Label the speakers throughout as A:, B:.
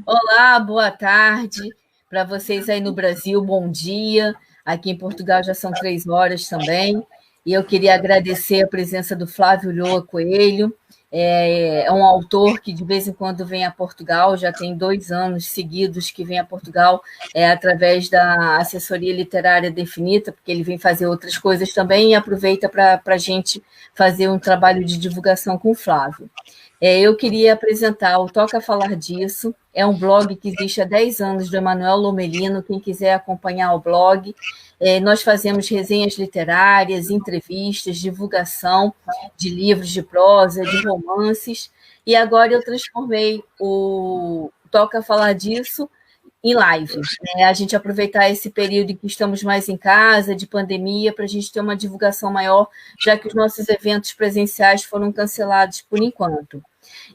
A: Olá, boa tarde. Para vocês aí no Brasil, bom dia. Aqui em Portugal já são 3 horas também. E eu queria agradecer a presença do Flávio Lhoa Coelho. É um autor que de vez em quando vem a Portugal, já tem 2 anos seguidos que vem a Portugal, através da assessoria literária Definita, porque ele vem fazer outras coisas também e aproveita para a gente fazer um trabalho de divulgação com o Flávio. Eu queria apresentar o Toca Falar Disso. É um blog que existe há 10 anos do Emanuel Lomelino. Quem quiser acompanhar o blog, nós fazemos resenhas literárias, entrevistas, divulgação de livros de prosa, de romances. E agora eu transformei o Toca Falar Disso em live, né? A gente aproveitar esse período em que estamos mais em casa, de pandemia, para a gente ter uma divulgação maior, já que os nossos eventos presenciais foram cancelados por enquanto.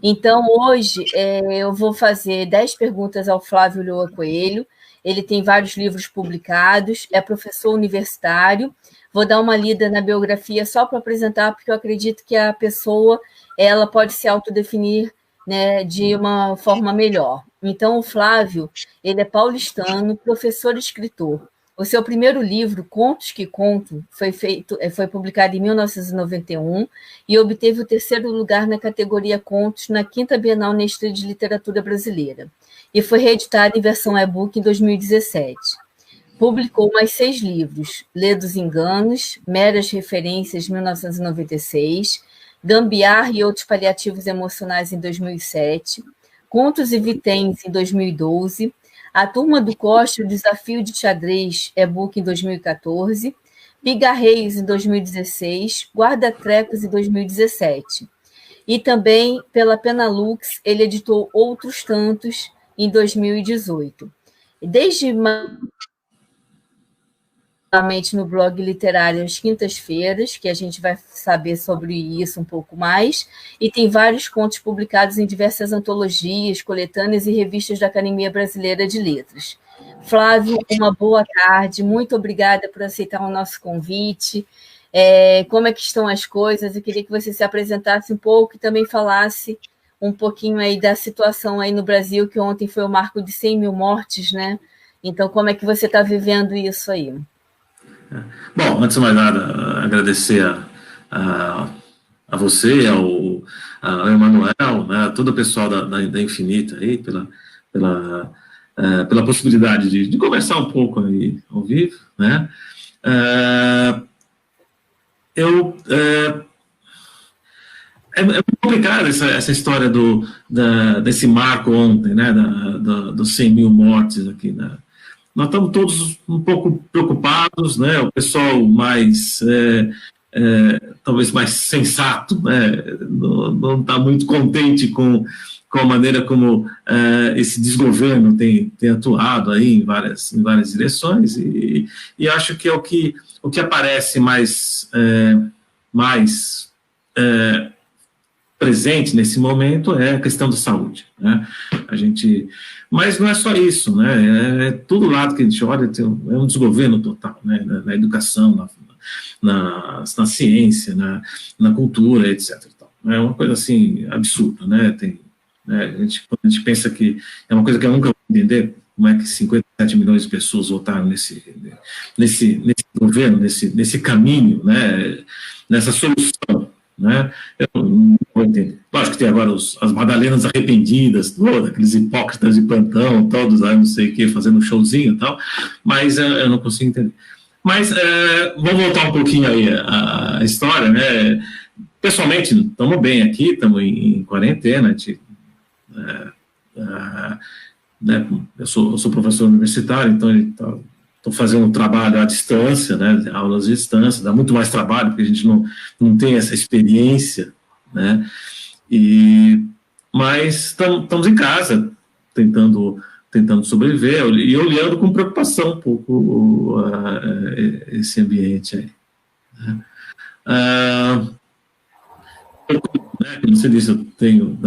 A: Então, hoje, eu vou fazer 10 perguntas ao Flávio Lhoa Coelho. Ele tem vários livros publicados, é professor universitário. Vou dar uma lida na biografia só para apresentar, porque eu acredito que a pessoa ela pode se autodefinir, né, de uma forma melhor. Então, o Flávio, ele é paulistano, professor e escritor. O seu primeiro livro, Contos que Conto, foi publicado em 1991 e obteve o 3º lugar na categoria Contos na 5ª Bienal Nestlé de Literatura Brasileira e foi reeditado em versão e-book em 2017. Publicou mais 6 livros: Lê dos Enganos, Meras Referências, 1996, Gambiarra e Outros Paliativos Emocionais, em 2007, Contos e Vitens, em 2012, A Turma do Costa, o Desafio de Xadrez, e-book, em 2014, Pigarreios, em 2016, Guarda-Trecos, em 2017. E também, pela Penalux, ele editou Outros Tantos, em 2018. Desde no blog literário às quintas-feiras, que a gente vai saber sobre isso um pouco mais, e tem vários contos publicados em diversas antologias, coletâneas e revistas da Academia Brasileira de Letras. Flávio, uma boa tarde, muito obrigada por aceitar o nosso convite. Como é que estão as coisas? Eu queria que você se apresentasse um pouco e também falasse um pouquinho aí da situação aí no Brasil, que ontem foi o marco de 100 mil mortes, né? Então, como é que você está vivendo isso aí?
B: Bom, antes de mais nada, agradecer a você, ao Emanuel, né, a todo o pessoal da Infinita aí, pela possibilidade de conversar um pouco aí ao vivo, né? É muito complicado essa história desse marco ontem, né, dos 100 mil mortes aqui, né? Nós estamos todos um pouco preocupados, né? O pessoal talvez mais sensato, né? Não está muito contente com a maneira como esse desgoverno tem atuado aí em várias direções, e acho que é o que aparece mais presente nesse momento é a questão da saúde, né? Mas não é só isso, né? Todo lado que a gente olha é um desgoverno total, né? Na educação, na ciência, na cultura, etc. É uma coisa assim absurda, né? Quando a gente pensa que é uma coisa que eu nunca vou entender, como é que 57 milhões de pessoas votaram nesse governo, nesse caminho, né? Nessa solução, né? Eu não vou entender. Lógico que tem agora as Madalenas arrependidas, todas, aqueles hipócritas de plantão, todos lá, não sei o que, fazendo um showzinho e tal, mas eu não consigo entender. Mas vamos voltar um pouquinho aí a história, né? Pessoalmente, estamos bem aqui, estamos em quarentena, né? Eu sou professor universitário, então estou fazendo um trabalho à distância, né, aulas à distância, dá muito mais trabalho, porque a gente não tem essa experiência, né, mas estamos em casa, tentando sobreviver, e olhando com preocupação um pouco esse ambiente aí. Como você disse, eu tenho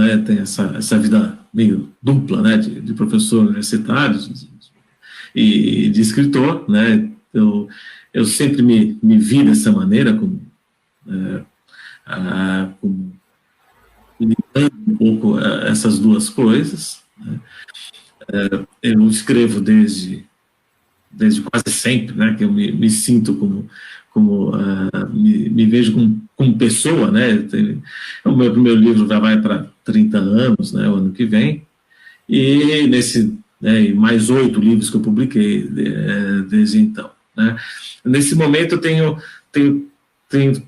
B: essa vida meio dupla, né, de professor universitário e de escritor, né? Eu sempre me vi dessa maneira, como ligando um pouco essas duas coisas, né? Eu escrevo desde quase sempre, né, que eu me sinto me vejo como pessoa, né, o meu primeiro livro já vai para 30 anos, né, o ano que vem, e e mais 8 livros que eu publiquei desde então, né. Nesse momento eu tenho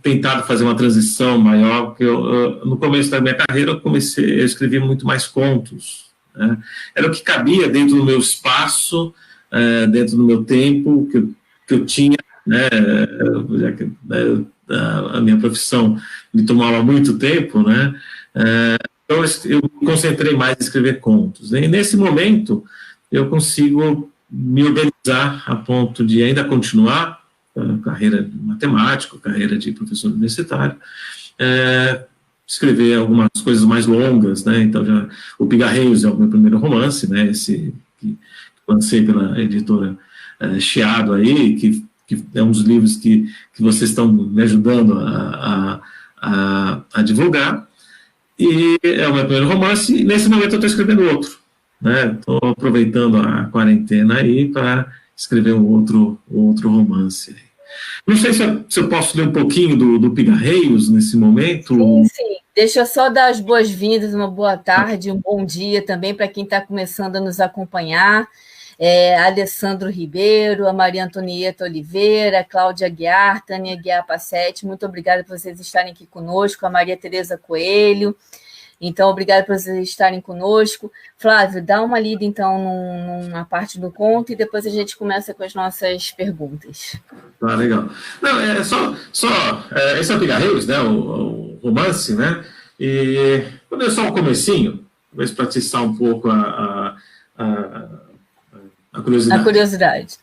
B: tentado fazer uma transição maior, porque no começo da minha carreira eu escrevi muito mais contos, né, era o que cabia dentro do meu espaço, dentro do meu tempo que eu tinha, né, já que a minha profissão me tomava muito tempo, né, então eu me concentrei mais em escrever contos, né, e nesse momento eu consigo me organizar a ponto de ainda continuar a carreira de matemático, carreira de professor universitário, escrever algumas coisas mais longas, né, então o Pigarreios é o meu primeiro romance, né, esse que lancei pela editora Chiado aí, que é um dos livros que vocês estão me ajudando a divulgar, e é o meu primeiro romance, e nesse momento eu estou escrevendo outro, né, estou aproveitando a quarentena aí para escrever um outro romance. Não sei se eu posso ler um pouquinho do Pigarreios nesse momento.
A: Sim, sim. Deixa eu só dar as boas-vindas, uma boa tarde, um bom dia também para quem está começando a nos acompanhar. Alessandro Ribeiro, a Maria Antonieta Oliveira, a Cláudia Aguiar, Tânia Aguiar Passetti, muito obrigada por vocês estarem aqui conosco, a Maria Tereza Coelho, então, obrigada por vocês estarem conosco. Flávio, dá uma lida, então, numa parte do conto e depois a gente começa com as nossas perguntas.
B: Ah, legal. Não, esse é o Pigarreiros, né, o romance, né, e quando é só o comecinho, talvez para atiçar um pouco a curiosidade.
A: A curiosidade.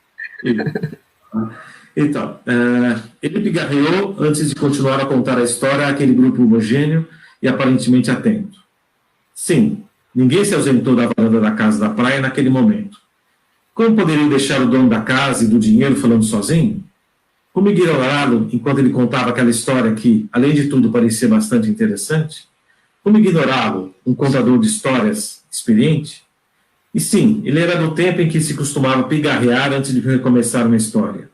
B: Então, ele pigarreou antes de continuar a contar a história àquele grupo homogêneo e aparentemente atento. Sim, ninguém se ausentou da varanda da casa da praia naquele momento. Como poderia deixar o dono da casa e do dinheiro falando sozinho? Como ignorá-lo enquanto ele contava aquela história que, além de tudo, parecia bastante interessante? Como ignorá-lo, um contador de histórias experiente? E sim, ele era do tempo em que se costumava pigarrear antes de recomeçar uma história.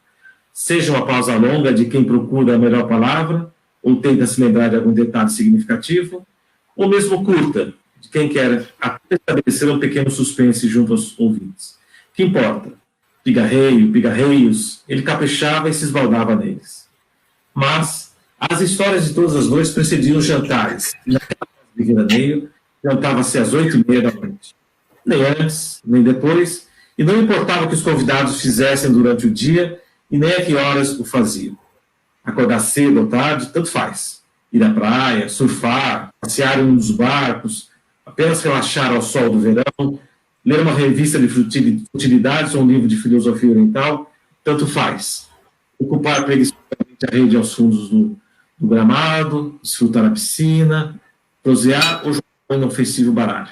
B: Seja uma pausa longa de quem procura a melhor palavra, ou tenta se lembrar de algum detalhe significativo, ou mesmo curta, de quem quer até estabelecer um pequeno suspense junto aos ouvintes. Que importa? Pigarreios, ele caprichava e se esbaldava neles. Mas as histórias de todas as noites precediam os jantares, e naquela casa de veraneio, jantava-se às 8h30 da noite. Nem antes, nem depois, e não importava o que os convidados fizessem durante o dia e nem a que horas o faziam. Acordar cedo ou tarde, tanto faz. Ir à praia, surfar, passear em um dos barcos, apenas relaxar ao sol do verão, ler uma revista de futilidades ou um livro de filosofia oriental, tanto faz. Ocupar preguiçosamente a rede aos fundos do gramado, desfrutar a piscina, prosear ou jogar um inofensivo baralho.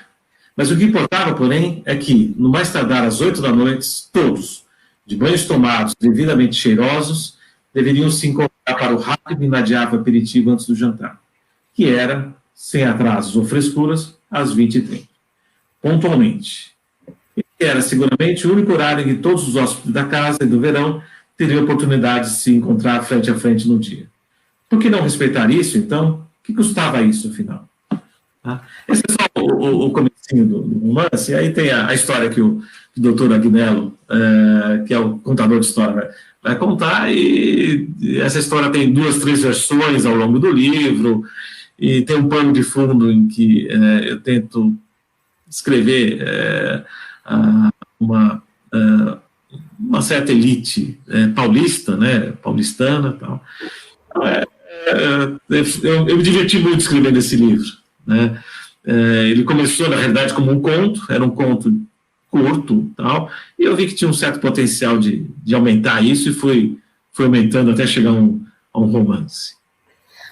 B: Mas o que importava, porém, é que, no mais tardar às 8 da noite, todos, de banhos tomados, devidamente cheirosos, deveriam se encontrar para o rápido e inadiável aperitivo antes do jantar, que era, sem atrasos ou frescuras, às 20h30. Pontualmente. E era, seguramente, o único horário em que todos os hóspedes da casa e do verão teriam oportunidade de se encontrar frente a frente no dia. Por que não respeitar isso, então? O que custava isso, afinal? Esse é só o comecinho do romance, e aí tem a história que o doutor Agnello, que é o contador de história, vai contar, e essa história tem 2, 3 versões ao longo do livro, e tem um pano de fundo em que eu tento escrever uma certa elite paulista, né, paulistana, tal. Então, eu me diverti muito escrevendo esse livro, né? Ele começou, na realidade, como um conto, era um conto curto, tal, e eu vi que tinha um certo potencial de aumentar isso, e foi aumentando até chegar a um romance.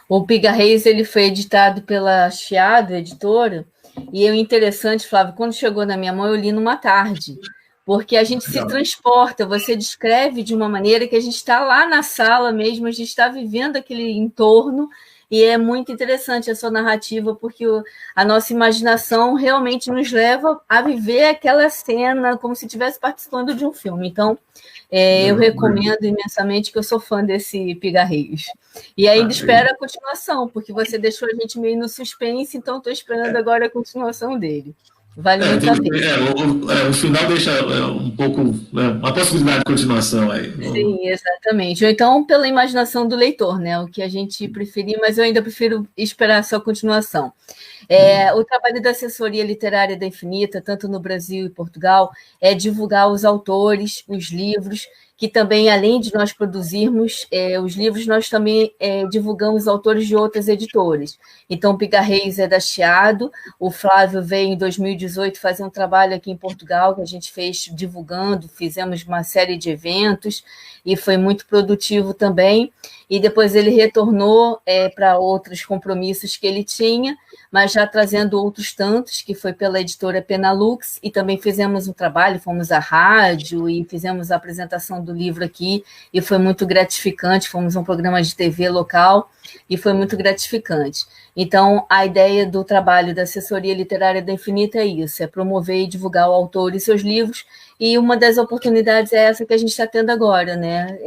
A: O Pigarreios, ele foi editado pela Chiado, editora, e é interessante, Flávio, quando chegou na minha mão, eu li numa tarde, porque a gente se transporta, você descreve de uma maneira que a gente está lá na sala mesmo, a gente está vivendo aquele entorno, e é muito interessante a sua narrativa, porque a nossa imaginação realmente nos leva a viver aquela cena como se estivesse participando de um filme. Então, eu recomendo imensamente, que eu sou fã desse Pigarreiros. E ainda espero a continuação, porque você deixou a gente meio no suspense, então estou esperando agora a continuação dele. Vale muito a pena.
B: O final deixa um pouco, uma possibilidade de continuação aí.
A: Sim, exatamente. Ou então pela imaginação do leitor, né? O que a gente preferir, mas eu ainda prefiro esperar a sua continuação. O trabalho da assessoria literária da Infinita, tanto no Brasil e Portugal, é divulgar os autores, os livros, que também, além de nós produzirmos os livros, nós também divulgamos autores de outras editoras. Então, Pigarreiros é da Chiado, o Flávio veio em 2018 fazer um trabalho aqui em Portugal, que a gente fez divulgando, fizemos uma série de eventos, e foi muito produtivo também, e depois ele retornou para outros compromissos que ele tinha, mas já trazendo outros tantos, que foi pela editora Penalux, e também fizemos um trabalho, fomos à rádio e fizemos a apresentação do livro aqui, e foi muito gratificante, fomos a um programa de TV local, e foi muito gratificante. Então, a ideia do trabalho da assessoria literária da Infinita é isso, é promover e divulgar o autor e seus livros, e uma das oportunidades é essa que a gente está tendo agora, né?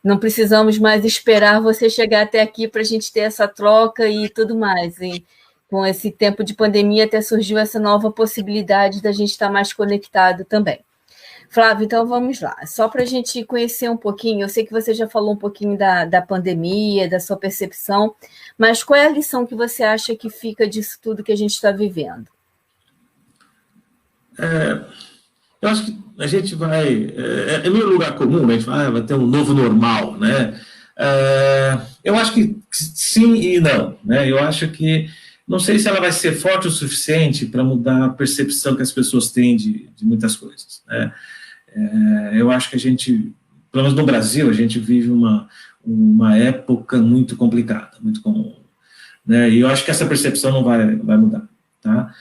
A: Não precisamos mais esperar você chegar até aqui para a gente ter essa troca e tudo mais. E com esse tempo de pandemia até surgiu essa nova possibilidade da gente estar mais conectado também. Flávio, então vamos lá. Só para a gente conhecer um pouquinho, eu sei que você já falou um pouquinho da pandemia, da sua percepção, mas qual é a lição que você acha que fica disso tudo que a gente está vivendo?
B: Eu acho que a gente vai... É meio lugar comum, a gente vai ter um novo normal, né? Eu acho que sim e não, né? Eu acho que... Não sei se ela vai ser forte o suficiente para mudar a percepção que as pessoas têm de muitas coisas, né? Eu acho que a gente, pelo menos no Brasil, a gente vive uma época muito complicada, muito comum, né? E eu acho que essa percepção não vai mudar, tá?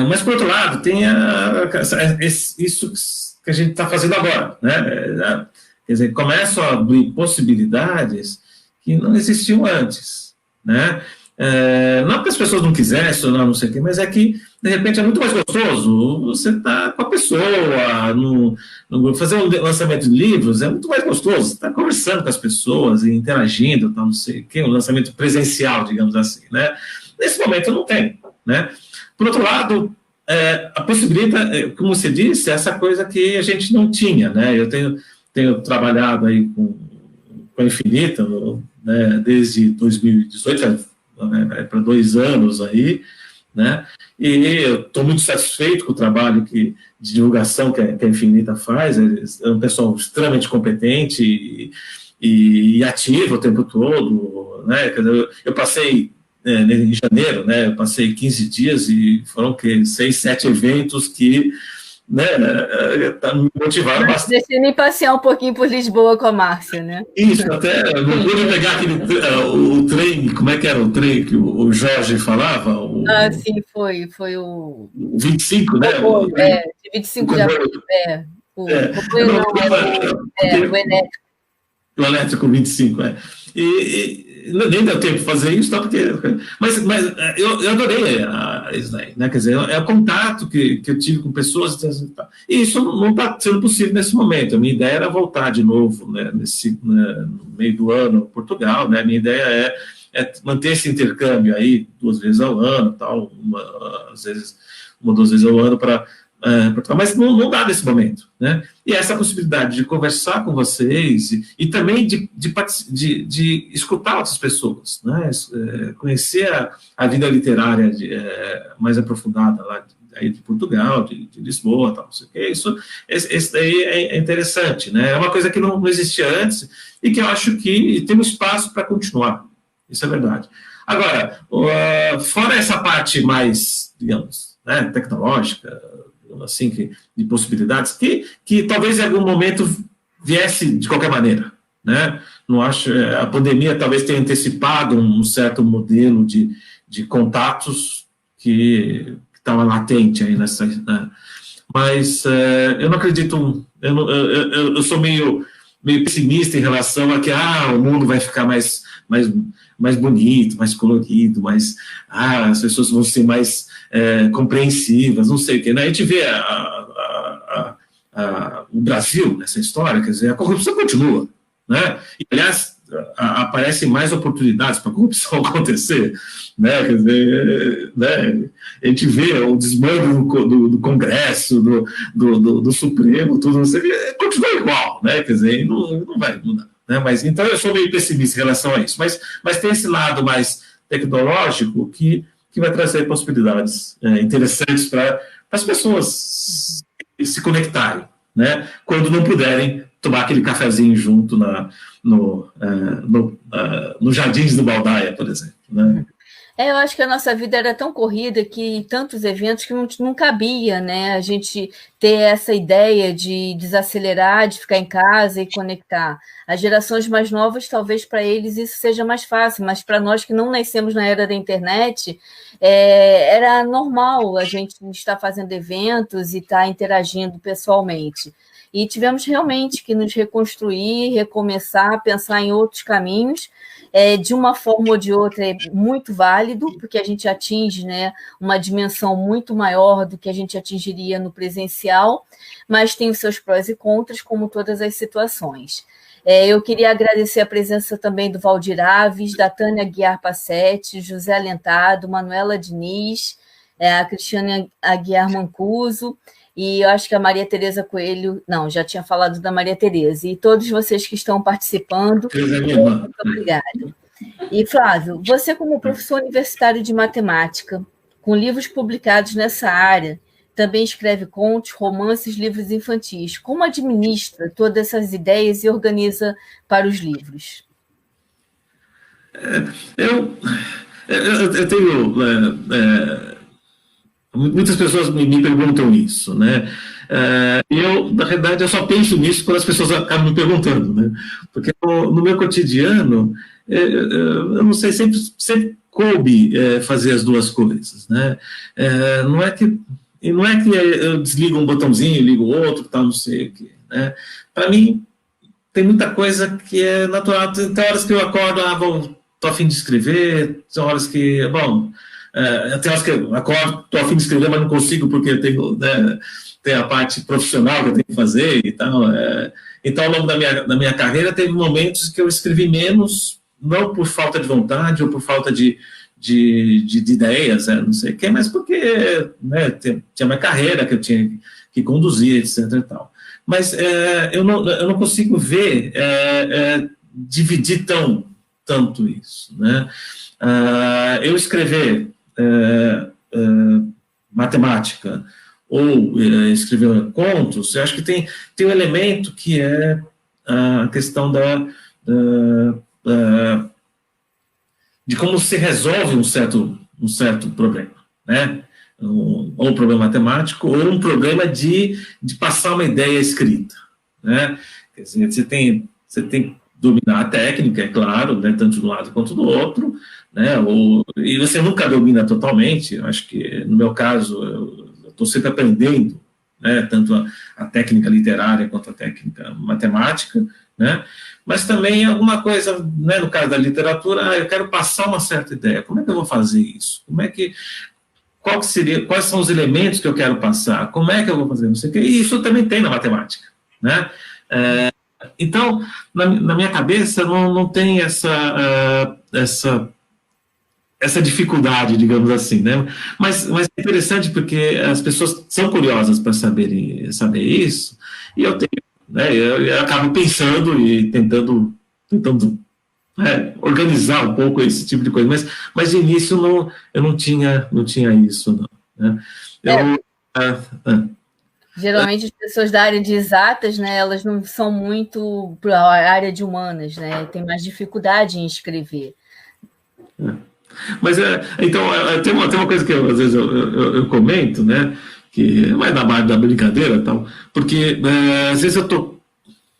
B: Mas, por outro lado, tem isso que a gente está fazendo agora, né? Quer dizer, começam a abrir possibilidades que não existiam antes, né? Não que as pessoas não quisessem, não sei o quê, mas é que, de repente, é muito mais gostoso você estar com a pessoa, fazer um lançamento de livros é muito mais gostoso, você está conversando com as pessoas e interagindo, não sei o quê, um lançamento presencial, digamos assim, né? Nesse momento não tem, né? Por outro lado, a possibilidade, como você disse, essa coisa que a gente não tinha, né? Eu tenho trabalhado aí com a Infinita, né, desde 2018, para 2 anos aí, né? E eu estou muito satisfeito com o trabalho de divulgação que a Infinita faz. É um pessoal extremamente competente e ativo o tempo todo, né? Eu passei em janeiro, né? Eu passei 15 dias e foram 6, 7 eventos que, né, me motivaram bastante.
A: Deixa eu me passear um pouquinho por Lisboa com a Márcia, né?
B: Isso, até não pude pegar o trem, como é que era o trem que o Jorge falava?
A: Sim, foi o
B: 25, né?
A: De 25 de abril. O elétrico.
B: O elétrico 25, E nem deu tempo de fazer isso, tá? Mas eu adorei isso aí, né? Quer dizer, é o contato que eu tive com pessoas, e isso não está sendo possível nesse momento. A minha ideia era voltar de novo, né, no meio do ano, Portugal, né? A minha ideia é manter esse intercâmbio aí 2 vezes ao ano, tal, às vezes 1 ou 2 vezes ao ano para Portugal, mas não dá nesse momento, né? E essa possibilidade de conversar com vocês e também de escutar outras pessoas, né? Conhecer a vida literária mais aprofundada lá aí de Portugal, de Lisboa, tal, não sei o quê. Isso daí é interessante, né? É uma coisa que não existia antes e que eu acho que tem um espaço para continuar. Isso é verdade. Agora, fora essa parte mais, digamos, né, tecnológica, assim, de possibilidades, que talvez em algum momento viesse de qualquer maneira, né? Não acho, a pandemia talvez tenha antecipado um certo modelo de contatos que estava latente aí nessa, né? Mas eu não acredito, eu sou meio pessimista em relação a que o mundo vai ficar mais mais bonito, mais colorido, as pessoas vão ser mais compreensivas, não sei o quê. Né? A gente vê o Brasil nessa história, quer dizer, a corrupção continua, né? E, aliás, aparecem mais oportunidades para a corrupção acontecer, né? Quer dizer, né? A gente vê o desmando do Congresso, do Supremo, tudo, não sei, continua igual, né? Quer dizer, não vai mudar. Né? Mas, então, eu sou meio pessimista em relação a isso. Mas tem esse lado mais tecnológico que vai trazer possibilidades interessantes para as pessoas se conectarem, né? Quando não puderem tomar aquele cafezinho junto no Jardins do Baldaia, por exemplo. Né?
A: Eu acho que a nossa vida era tão corrida que tantos eventos que não cabia, né? A gente ter essa ideia de desacelerar, de ficar em casa e conectar. As gerações mais novas, talvez para eles isso seja mais fácil, mas para nós que não nascemos na era da internet, era normal a gente estar fazendo eventos e estar interagindo pessoalmente. E tivemos realmente que nos reconstruir, recomeçar, pensar em outros caminhos. De uma forma ou de outra é muito válido, porque a gente atinge, né, uma dimensão muito maior do que a gente atingiria no presencial, mas tem os seus prós e contras, como todas as situações. Eu queria agradecer a presença também do Valdir Aves, da Tânia Aguiar Passetti, José Alentado, Manuela Diniz, a Cristiane Aguiar Mancuso, e eu acho que a Maria Tereza Coelho, não, já tinha falado da Maria Tereza, e todos vocês que estão participando, muito obrigada. E, Flávio, você como professor universitário de matemática, com livros publicados nessa área, também escreve contos, romances, livros infantis, como administra todas essas ideias e organiza para os livros?
B: Eu tenho... muitas pessoas me perguntam isso, né? Na realidade, eu só penso nisso quando as pessoas acabam me perguntando, né? Porque no meu cotidiano, eu não sei, sempre coube fazer as duas coisas, né? Não é que eu desligo um botãozinho e ligo outro, tal, não sei o quê, né? Para mim, tem muita coisa que é natural. Tem horas que eu acordo, estou a fim de escrever, tem horas que, tem horas que eu acordo, estou a fim de escrever, mas não consigo porque eu tenho, né, tem a parte profissional que eu tenho que fazer e tal. Então, ao longo da minha carreira, teve momentos que eu escrevi menos, não por falta de vontade ou por falta de ideias, não sei o quê, mas porque, né, tinha uma carreira que eu tinha que conduzir, etc. E tal. Mas eu não consigo ver dividir tanto isso, né? Eu escrever matemática ou escrever contos, eu acho que tem um elemento que é a questão de como se resolve um certo problema, né? Ou um problema matemático, ou um problema de passar uma ideia escrita, né? Quer dizer, você tem que dominar a técnica, é claro, né, tanto de um lado quanto do outro, né? E você nunca domina totalmente. Eu acho que, no meu caso, eu estou sempre aprendendo, né, tanto a técnica literária quanto a técnica matemática, né? Mas também alguma coisa, né, no caso da literatura, eu quero passar uma certa ideia. Como é que eu vou fazer isso? Quais são os elementos que eu quero passar? Como é que eu vou fazer? Não sei o quê. E isso também tem na matemática, né? Então, na minha cabeça, não tem essa dificuldade, digamos assim, né? Mas é interessante porque as pessoas são curiosas para saber isso, e eu tenho, né, eu acabo pensando e tentando organizar um pouco esse tipo de coisa, mas de início eu não tinha isso, não, né?
A: Geralmente as pessoas da área de exatas, né, elas não são muito para a área de humanas, né? Tem mais dificuldade em escrever.
B: Mas então tem uma coisa que às vezes eu comento, né, que vai dar brincadeira e tal, porque às vezes eu estou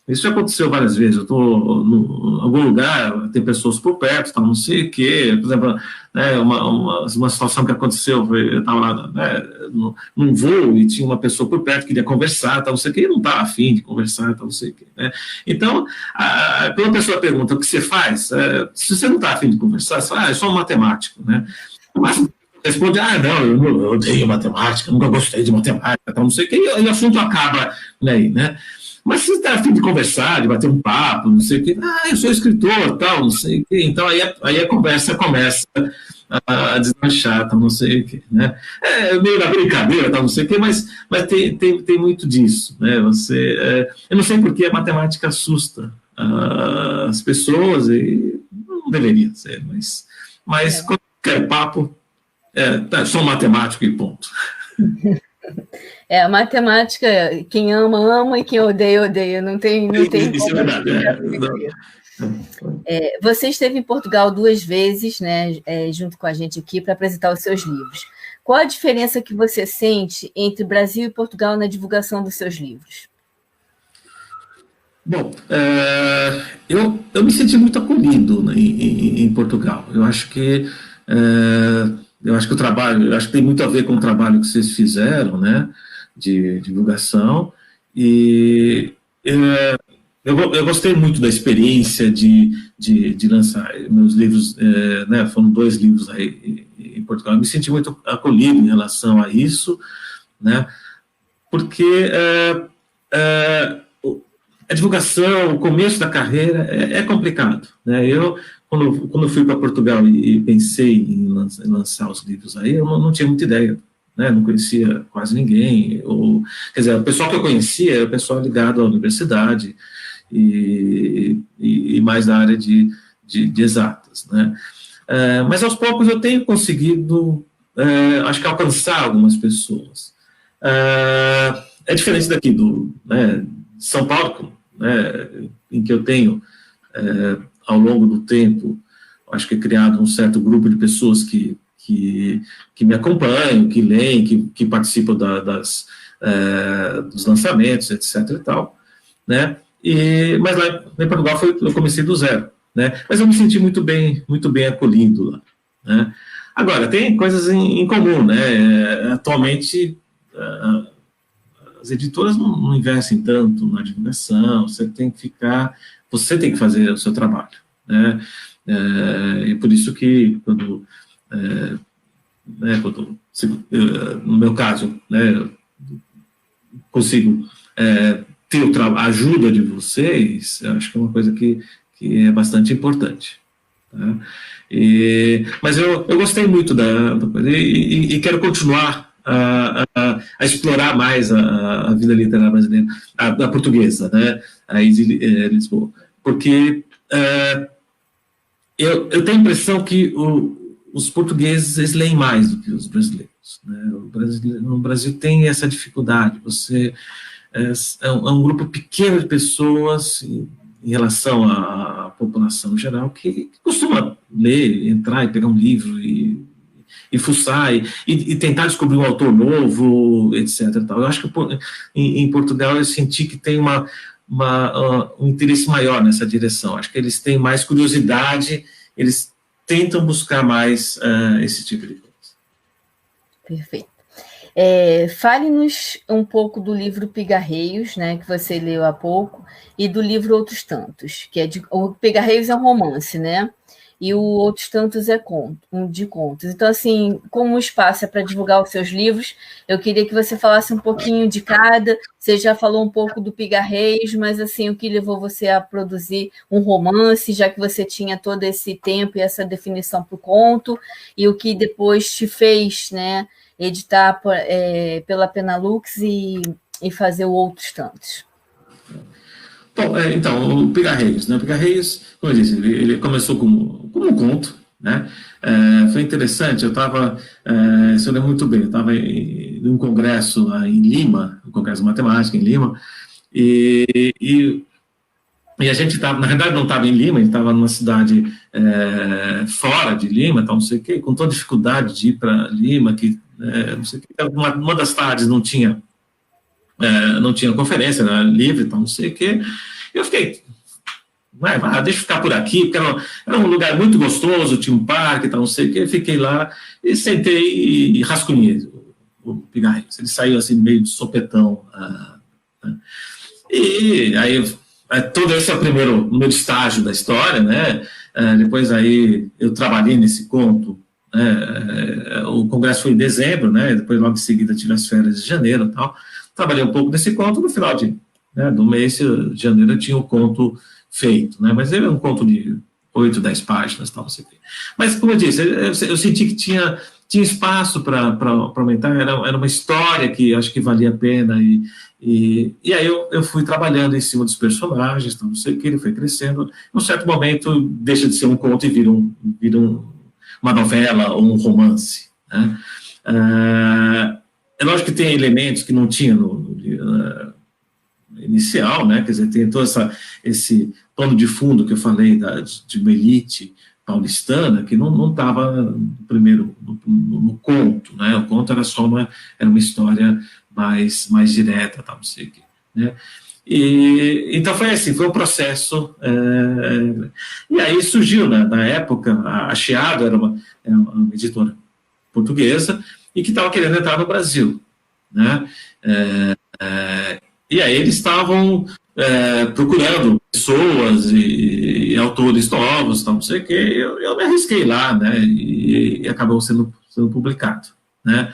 B: Isso já aconteceu várias vezes. Eu estou em algum lugar, tem pessoas por perto, não sei o quê. Por exemplo, né, uma situação que aconteceu, eu estava lá, né, num voo e tinha uma pessoa por perto que queria conversar, não sei o quê, e não estava afim de conversar, não sei o quê. Né? Então, quando a pessoa pergunta o que você faz, se você não está afim de conversar, você fala, eu sou um matemático. Né? Mas responde, não, eu odeio matemática, nunca gostei de matemática, não sei o quê, e o assunto acaba aí, né? Mas se você está afim de conversar, de bater um papo, não sei o quê, eu sou escritor, tal, não sei o quê, então aí a conversa começa a desmanchar, tal, não sei o quê, né? Meio na brincadeira, tal, não sei o quê, mas tem muito disso, né? Eu não sei por que a matemática assusta as pessoas, e não deveria ser, mas qualquer papo, sou matemático e ponto.
A: A matemática, quem ama, ama, e quem odeia, odeia. Não tem
B: Isso é verdade.
A: Você esteve em Portugal 2 vezes, né, junto com a gente aqui, para apresentar os seus livros. Qual a diferença que você sente entre Brasil e Portugal na divulgação dos seus livros?
B: Bom, eu me senti muito acolhido, né, em Portugal. Eu acho que o trabalho, eu acho que tem muito a ver com o trabalho que vocês fizeram, né, de divulgação, e eu gostei muito da experiência de lançar meus livros, né, foram 2 livros aí em Portugal. Eu me senti muito acolhido em relação a isso, né, porque a divulgação, o começo da carreira é complicado, né? Quando eu fui para Portugal e pensei em lançar os livros aí, eu não tinha muita ideia, né? Não conhecia quase ninguém, quer dizer, o pessoal que eu conhecia era o pessoal ligado à universidade e mais da área de exatas, né? Mas aos poucos eu tenho conseguido, acho que alcançar algumas pessoas. É diferente daqui né, São Paulo, né, em que eu tenho, ao longo do tempo, acho que é criado um certo grupo de pessoas que me acompanham, que leem, que participam dos lançamentos, etc. e tal, né? Mas lá em Portugal eu comecei do zero, né? Mas eu me senti muito bem acolhido lá, né? Agora, tem coisas em comum, né? Atualmente, as editoras não investem tanto na divulgação, você tem que fazer o seu trabalho, né? E por isso que no meu caso, né, consigo ter a ajuda de vocês, acho que é uma coisa que é bastante importante. Tá? Mas eu gostei muito da coisa e quero continuar a explorar mais a vida literária brasileira, a portuguesa, né, aí de Lisboa, porque eu tenho a impressão que os portugueses eles leem mais do que os brasileiros, né? No Brasil tem essa dificuldade, você é um grupo pequeno de pessoas em relação à população geral que costuma ler, entrar e pegar um livro e fuçar e tentar descobrir um autor novo, etc. Eu acho que em Portugal eu senti que tem um interesse maior nessa direção. Acho que eles têm mais curiosidade, eles tentam buscar mais esse tipo de coisa.
A: Perfeito. Fale-nos um pouco do livro Pigarreios, né, que você leu há pouco, e do livro Outros Tantos, que o Pigarreios é um romance, né? E o Outros Tantos é de contos. Então, assim, como o espaço é para divulgar os seus livros, eu queria que você falasse um pouquinho de cada. Você já falou um pouco do Pigarreios, mas, assim, o que levou você a produzir um romance, já que você tinha todo esse tempo e essa definição para o conto, e o que depois te fez, né, editar pela Penalux e fazer o Outros Tantos.
B: Bom, então, o Pigarreios, né? O Pigarreios, como eu disse, ele começou como um conto, né? Foi interessante, eu lembro muito bem, eu estava em um congresso lá em Lima, um congresso de matemática em Lima, e a gente estava, na verdade não estava em Lima, a gente estava numa cidade fora de Lima, tal, não sei o quê, com toda dificuldade de ir para Lima, não sei o quê, uma das tardes não tinha conferência, era livre, tal, não sei o quê, Eu fiquei, deixa eu ficar por aqui, porque era um lugar muito gostoso, tinha um parque, tal, não sei o quê. Fiquei lá e sentei e rascunhei o Pigarregos. Ele saiu assim meio de sopetão. E aí, todo esse é o primeiro estágio da história, né? Depois aí eu trabalhei nesse conto. O congresso foi em dezembro, né? Depois logo em seguida tive as férias de janeiro e tal. Trabalhei um pouco nesse conto, no final do mês de janeiro eu tinha o conto feito, né? Mas ele é um conto de 8, 10 páginas, tal, não sei o quê. Mas, como eu disse, eu senti que tinha espaço para aumentar, era uma história que acho que valia a pena, e aí eu fui trabalhando em cima dos personagens, tal, não sei o que, ele foi crescendo. Em um certo momento deixa de ser um conto e vira uma novela ou um romance, né? É lógico que tem elementos que não tinha no inicial, né? Quer dizer, tem todo esse pano de fundo que eu falei de uma elite paulistana que não estava primeiro no conto, né? O conto era só uma história mais direta, tal, não sei o quê, né? Então foi assim, foi um processo, e aí surgiu, né, na época, a Chiado era uma editora portuguesa e que estava querendo entrar no Brasil, né? E aí eles estavam procurando pessoas e autores novos, não sei o quê. Eu me arrisquei lá, né? E acabou sendo publicado, né?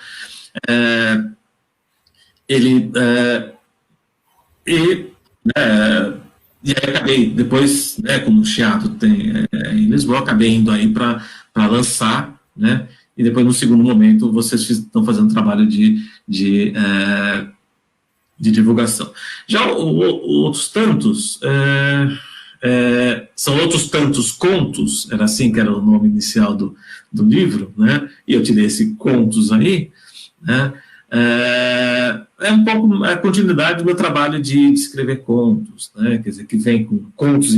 B: E aí acabei, depois, né, como o Chiado tem em Lisboa, acabei indo aí para lançar, né? E depois, no segundo momento, vocês estão fazendo trabalho de divulgação. Já outros tantos são outros tantos contos, era assim que era o nome inicial do livro, né? E eu tirei esse contos aí, né? É um pouco a continuidade do meu trabalho de escrever contos, né? Quer dizer, que vem com contos,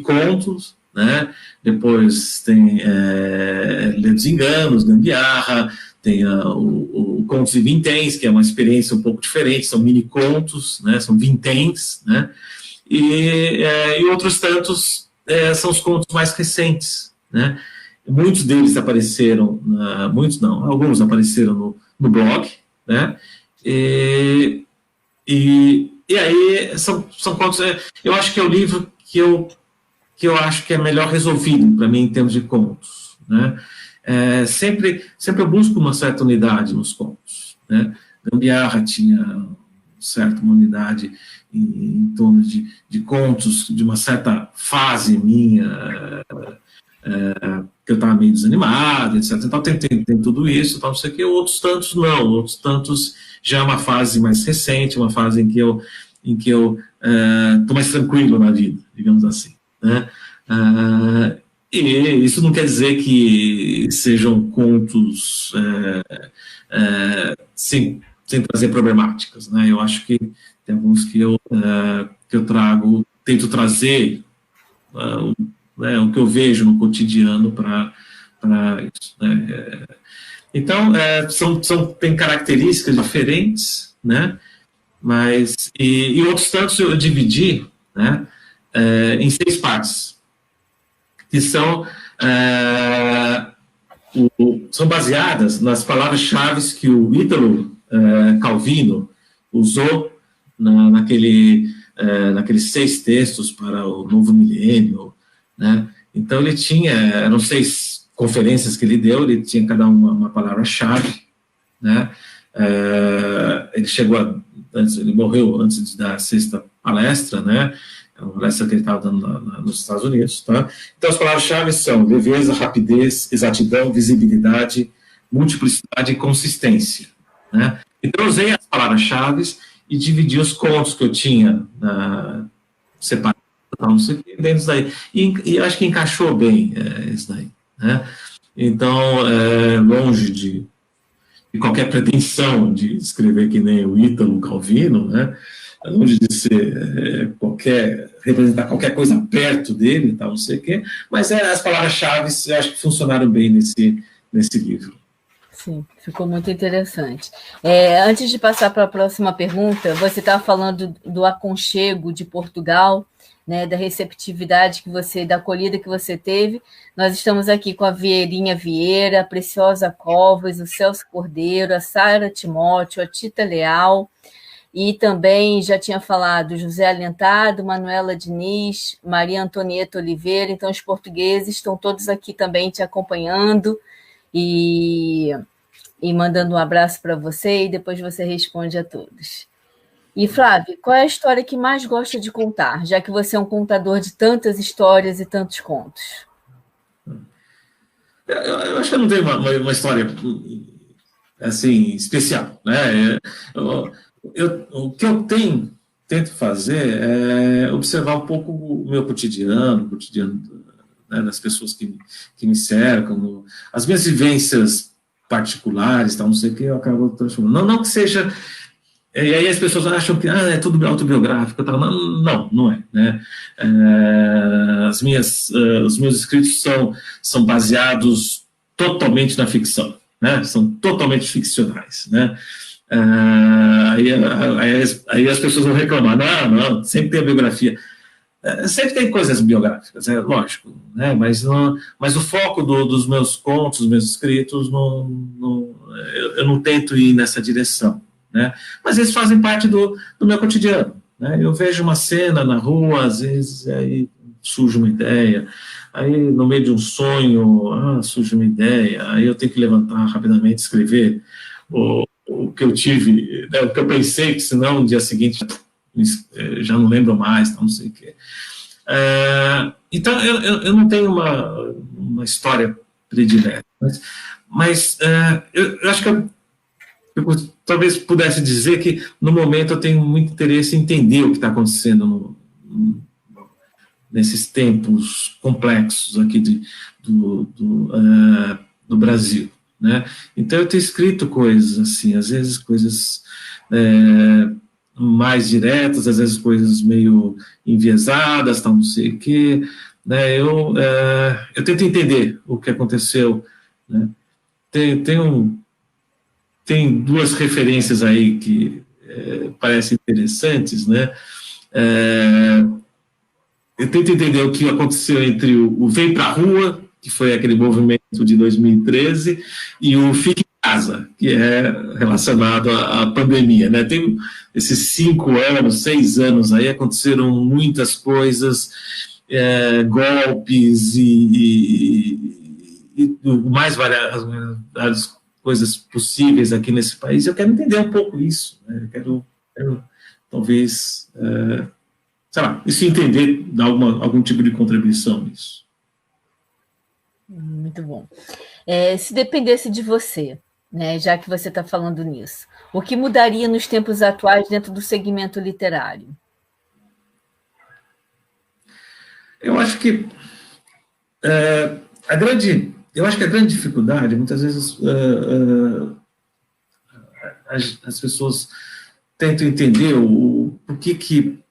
B: contos, né? Depois tem Lendos e Enganos, Gambiarra, tem o Contos e Vinténs, que é uma experiência um pouco diferente, são mini-contos, né? São vinténs, né? E outros tantos são os contos mais recentes, né? Muitos deles apareceram, alguns apareceram no blog, né? E aí são contos. Eu acho que é o livro que eu acho que é melhor resolvido para mim em termos de contos, né? Sempre eu busco uma certa unidade nos contos, né? Gambiarra tinha uma unidade em torno de contos de uma certa fase minha, que eu estava meio desanimado, etc. Então tem tudo isso, então, não sei o que. Outros tantos não, outros tantos já é uma fase mais recente, uma fase em que eu estou mais tranquilo na vida, digamos assim, né? E isso não quer dizer que sejam contos sem trazer problemáticas, né? Eu acho que tem alguns que eu tento trazer o que eu vejo no cotidiano para isso, né? Então, tem características diferentes, né? Mas, e outros tantos eu dividi, né, em 6 partes, que são baseadas nas palavras-chave que o Ítalo Calvino usou naqueles 6 textos para o novo milênio, né? Então ele tinha, eram 6 conferências que ele deu, ele tinha cada uma palavra-chave, né? Ele morreu antes de dar a 6ª palestra, né? É uma palestra que ele estava dando nos Estados Unidos, tá? Então as palavras-chave são leveza, rapidez, exatidão, visibilidade, multiplicidade e consistência, né? Então eu usei as palavras-chave e dividi os contos que eu tinha separados, não sei o que, dentro disso daí. E acho que encaixou bem isso daí, né? Então, longe de qualquer pretensão de escrever que nem o Ítalo Calvino, né? Longe de ser representar qualquer coisa perto dele, tal, não sei o quê, mas as palavras-chave eu acho que funcionaram bem nesse livro.
A: Sim, ficou muito interessante. Antes de passar para a próxima pergunta, você estava falando do aconchego de Portugal, né, da receptividade da acolhida que você teve. Nós estamos aqui com a Vieirinha Vieira, a Preciosa Covas, o Celso Cordeiro, a Sara Timóteo, a Tita Leal, e também já tinha falado José Alentado, Manuela Diniz, Maria Antonieta Oliveira. Então, os portugueses estão todos aqui também te acompanhando e mandando um abraço para você, e depois você responde a todos. E, Flávio, qual é a história que mais gosta de contar, já que você é um contador de tantas histórias e tantos contos?
B: Eu acho que eu não tenho uma história assim especial, né? O que eu tento fazer é observar um pouco o meu cotidiano, né, das pessoas que me cercam, as minhas vivências particulares, tal, não sei o que, eu acabo transformando. Não que seja... E aí as pessoas acham que é tudo autobiográfico. Tal. Não é. Né? Os meus escritos são baseados totalmente na ficção, né? São totalmente ficcionais. Né? Aí as pessoas vão reclamar, não, sempre tem a biografia. Sempre tem coisas biográficas, é lógico, né? Mas o foco dos meus contos, dos meus escritos, eu não tento ir nessa direção. Né? Mas eles fazem parte do meu cotidiano. Né? Eu vejo uma cena na rua, às vezes, aí surge uma ideia, aí no meio de um sonho, surge uma ideia, aí eu tenho que levantar rapidamente, escrever o que eu tive, né, o que eu pensei, que senão no dia seguinte já não lembro mais, não sei o quê. Então, eu não tenho uma história predileta, mas eu acho que eu talvez pudesse dizer que, no momento, eu tenho muito interesse em entender o que está acontecendo nesses tempos complexos aqui do Brasil. Né? Então, eu tenho escrito coisas assim, às vezes coisas mais diretas, às vezes coisas meio enviesadas, tal, não sei o quê. Né? Eu tento entender o que aconteceu. Né? Tem duas referências aí que parecem interessantes, né? Eu tento entender o que aconteceu entre o Vem Pra Rua, que foi aquele movimento de 2013, e o Fique em Casa, que é relacionado à pandemia, né? Tem esses 5 anos, 6 anos aí, aconteceram muitas coisas, golpes e mais várias coisas possíveis aqui nesse país. Eu quero entender um pouco isso, né? Eu quero talvez, sei lá, e se entender, dar algum tipo de contribuição nisso.
A: Muito bom. Se dependesse de você, né, já que você está falando nisso, o que mudaria nos tempos atuais dentro do segmento literário?
B: Eu acho que a grande dificuldade, muitas vezes, as pessoas tentam entender por que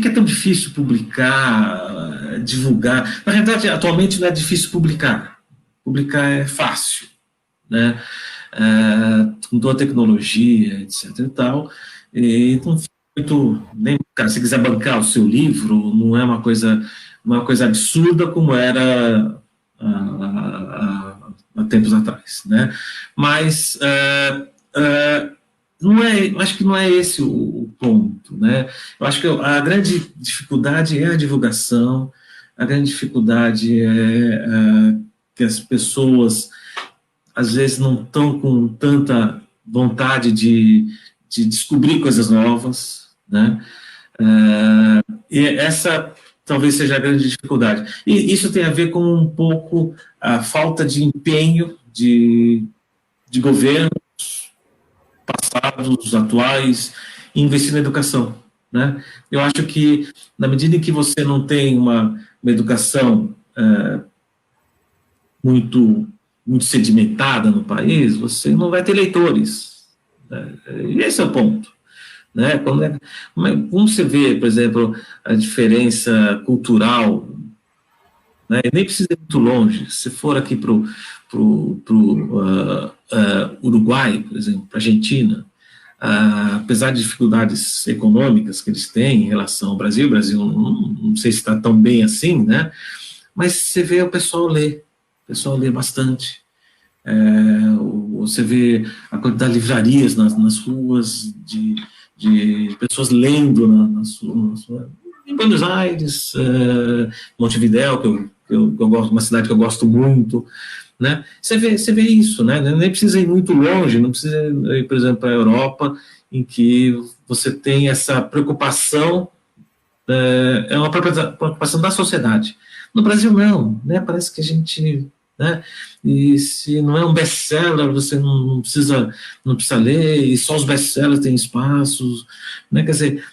B: é tão difícil publicar, divulgar. Na realidade, atualmente não é difícil publicar. Publicar é fácil, né? Com toda a tecnologia, etc. e tal. E não fica muito... Cara, se quiser bancar o seu livro, não é uma coisa absurda como era há tempos atrás, né? Mas acho que não é esse o ponto, né? Eu acho que a grande dificuldade é a divulgação, a grande dificuldade é que as pessoas às vezes não estão com tanta vontade de descobrir coisas novas, né? E essa talvez seja a grande dificuldade. E isso tem a ver com um pouco a falta de empenho de governos passados, atuais, e investir na educação. Né? Eu acho que, na medida em que você não tem uma educação muito sedimentada no país, você não vai ter leitores. Né? E esse é o ponto. Né? Como você vê, por exemplo, a diferença cultural, né? Nem precisa ir muito longe. Se for aqui para o Uruguai, por exemplo, para a Argentina, apesar de dificuldades econômicas que eles têm em relação ao Brasil, o Brasil não sei se está tão bem assim, né? Mas você vê o pessoal lê bastante. Você vê a quantidade de livrarias nas ruas, de pessoas lendo em Buenos Aires, Montevidéu, que eu gosto, uma cidade que eu gosto muito, né? Você vê isso, né? Nem precisa ir muito longe, não precisa ir, por exemplo, para a Europa, em que você tem essa preocupação, é uma preocupação da sociedade. No Brasil, não, né? Parece que a gente... né? E se não é um best-seller, você não precisa ler, e só os best-sellers têm espaços, né? Quer dizer,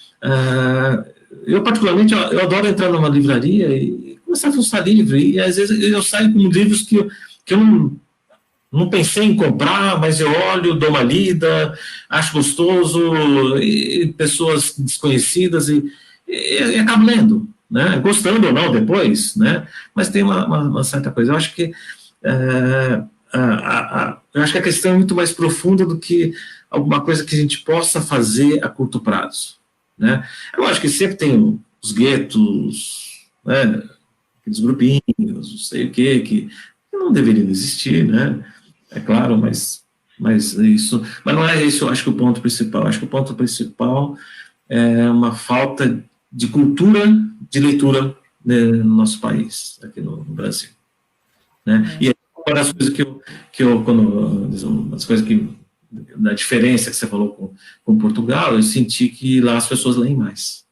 B: eu particularmente, eu adoro entrar numa livraria e começar a fuçar livro, e às vezes eu saio com livros que eu não pensei em comprar, mas eu olho, dou uma lida, acho gostoso, e pessoas desconhecidas, e acabo lendo, né? Gostando ou não depois, né? Mas tem uma certa coisa. Eu acho que eu acho que a questão é muito mais profunda do que alguma coisa que a gente possa fazer a curto prazo, né? Eu acho que sempre tem os guetos, né? Aqueles grupinhos, não sei o quê, que não deveriam existir, né? É claro, mas não é isso. Eu acho que o ponto principal. Acho que o ponto principal é uma falta de cultura de leitura, né, no nosso país, aqui no Brasil, né? E uma das coisas as coisas da diferença que você falou com Portugal, eu senti que lá as pessoas leem mais,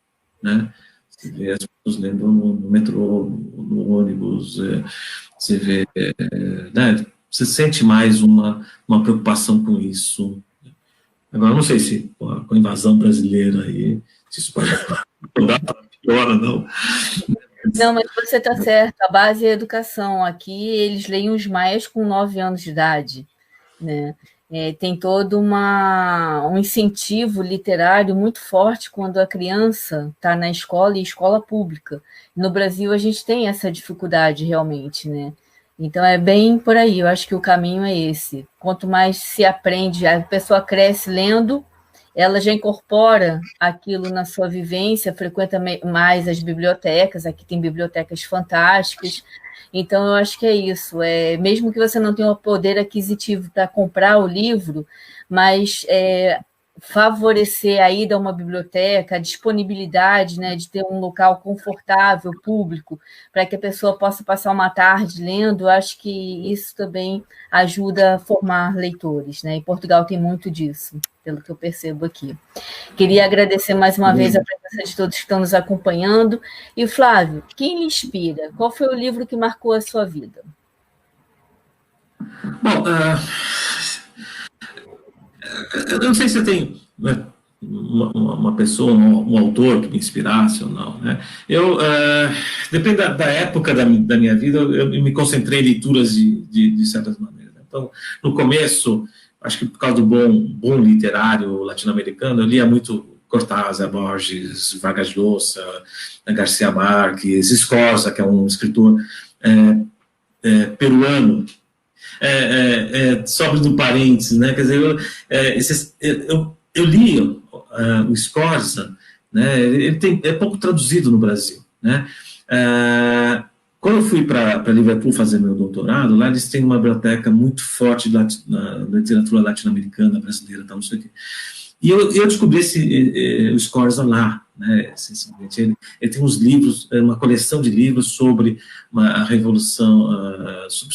B: né? Você vê as pessoas lendo no metrô, no ônibus, você vê, né? Você sente mais uma preocupação com isso. Agora, não sei se com a invasão brasileira aí, se isso pode mudar para pior ou não.
A: Não, mas você está certo, a base é a educação. Aqui eles leem os maias com 9 anos de idade, né? Tem todo um incentivo literário muito forte quando a criança está na escola e escola pública. No Brasil a gente tem essa dificuldade realmente, né? Então é bem por aí, eu acho que o caminho é esse. Quanto mais se aprende, a pessoa cresce lendo, ela já incorpora aquilo na sua vivência, frequenta mais as bibliotecas, aqui tem bibliotecas fantásticas, então eu acho que é isso, mesmo que você não tenha o poder aquisitivo para comprar o livro, mas favorecer a ida a uma biblioteca, a disponibilidade, né, de ter um local confortável, público, para que a pessoa possa passar uma tarde lendo, eu acho que isso também ajuda a formar leitores, né? E Portugal tem muito disso, pelo que eu percebo aqui. Queria agradecer mais uma vez a presença de todos que estão nos acompanhando. E, Flávio, quem lhe inspira? Qual foi o livro que marcou a sua vida?
B: Bom, eu não sei se eu tenho, né, uma pessoa, um autor que me inspirasse ou não, né? Depende da época da minha vida, eu me concentrei em leituras de certas maneiras. Então, no começo, acho que por causa do bom literário latino-americano, eu lia muito Cortázar, Borges, Vargas Llosa, Garcia Marques, Scorza, que é um escritor peruano, só abrindo parênteses, né? Quer dizer, eu li o Scorza, né? Ele é pouco traduzido no Brasil, né? Quando eu fui para Liverpool fazer meu doutorado, lá eles têm uma biblioteca muito forte na literatura latino-americana, brasileira, tal, não sei o quê. E eu descobri o Scorza lá, né? Ele tem uns livros, uma coleção de livros sobre a revolução, sobre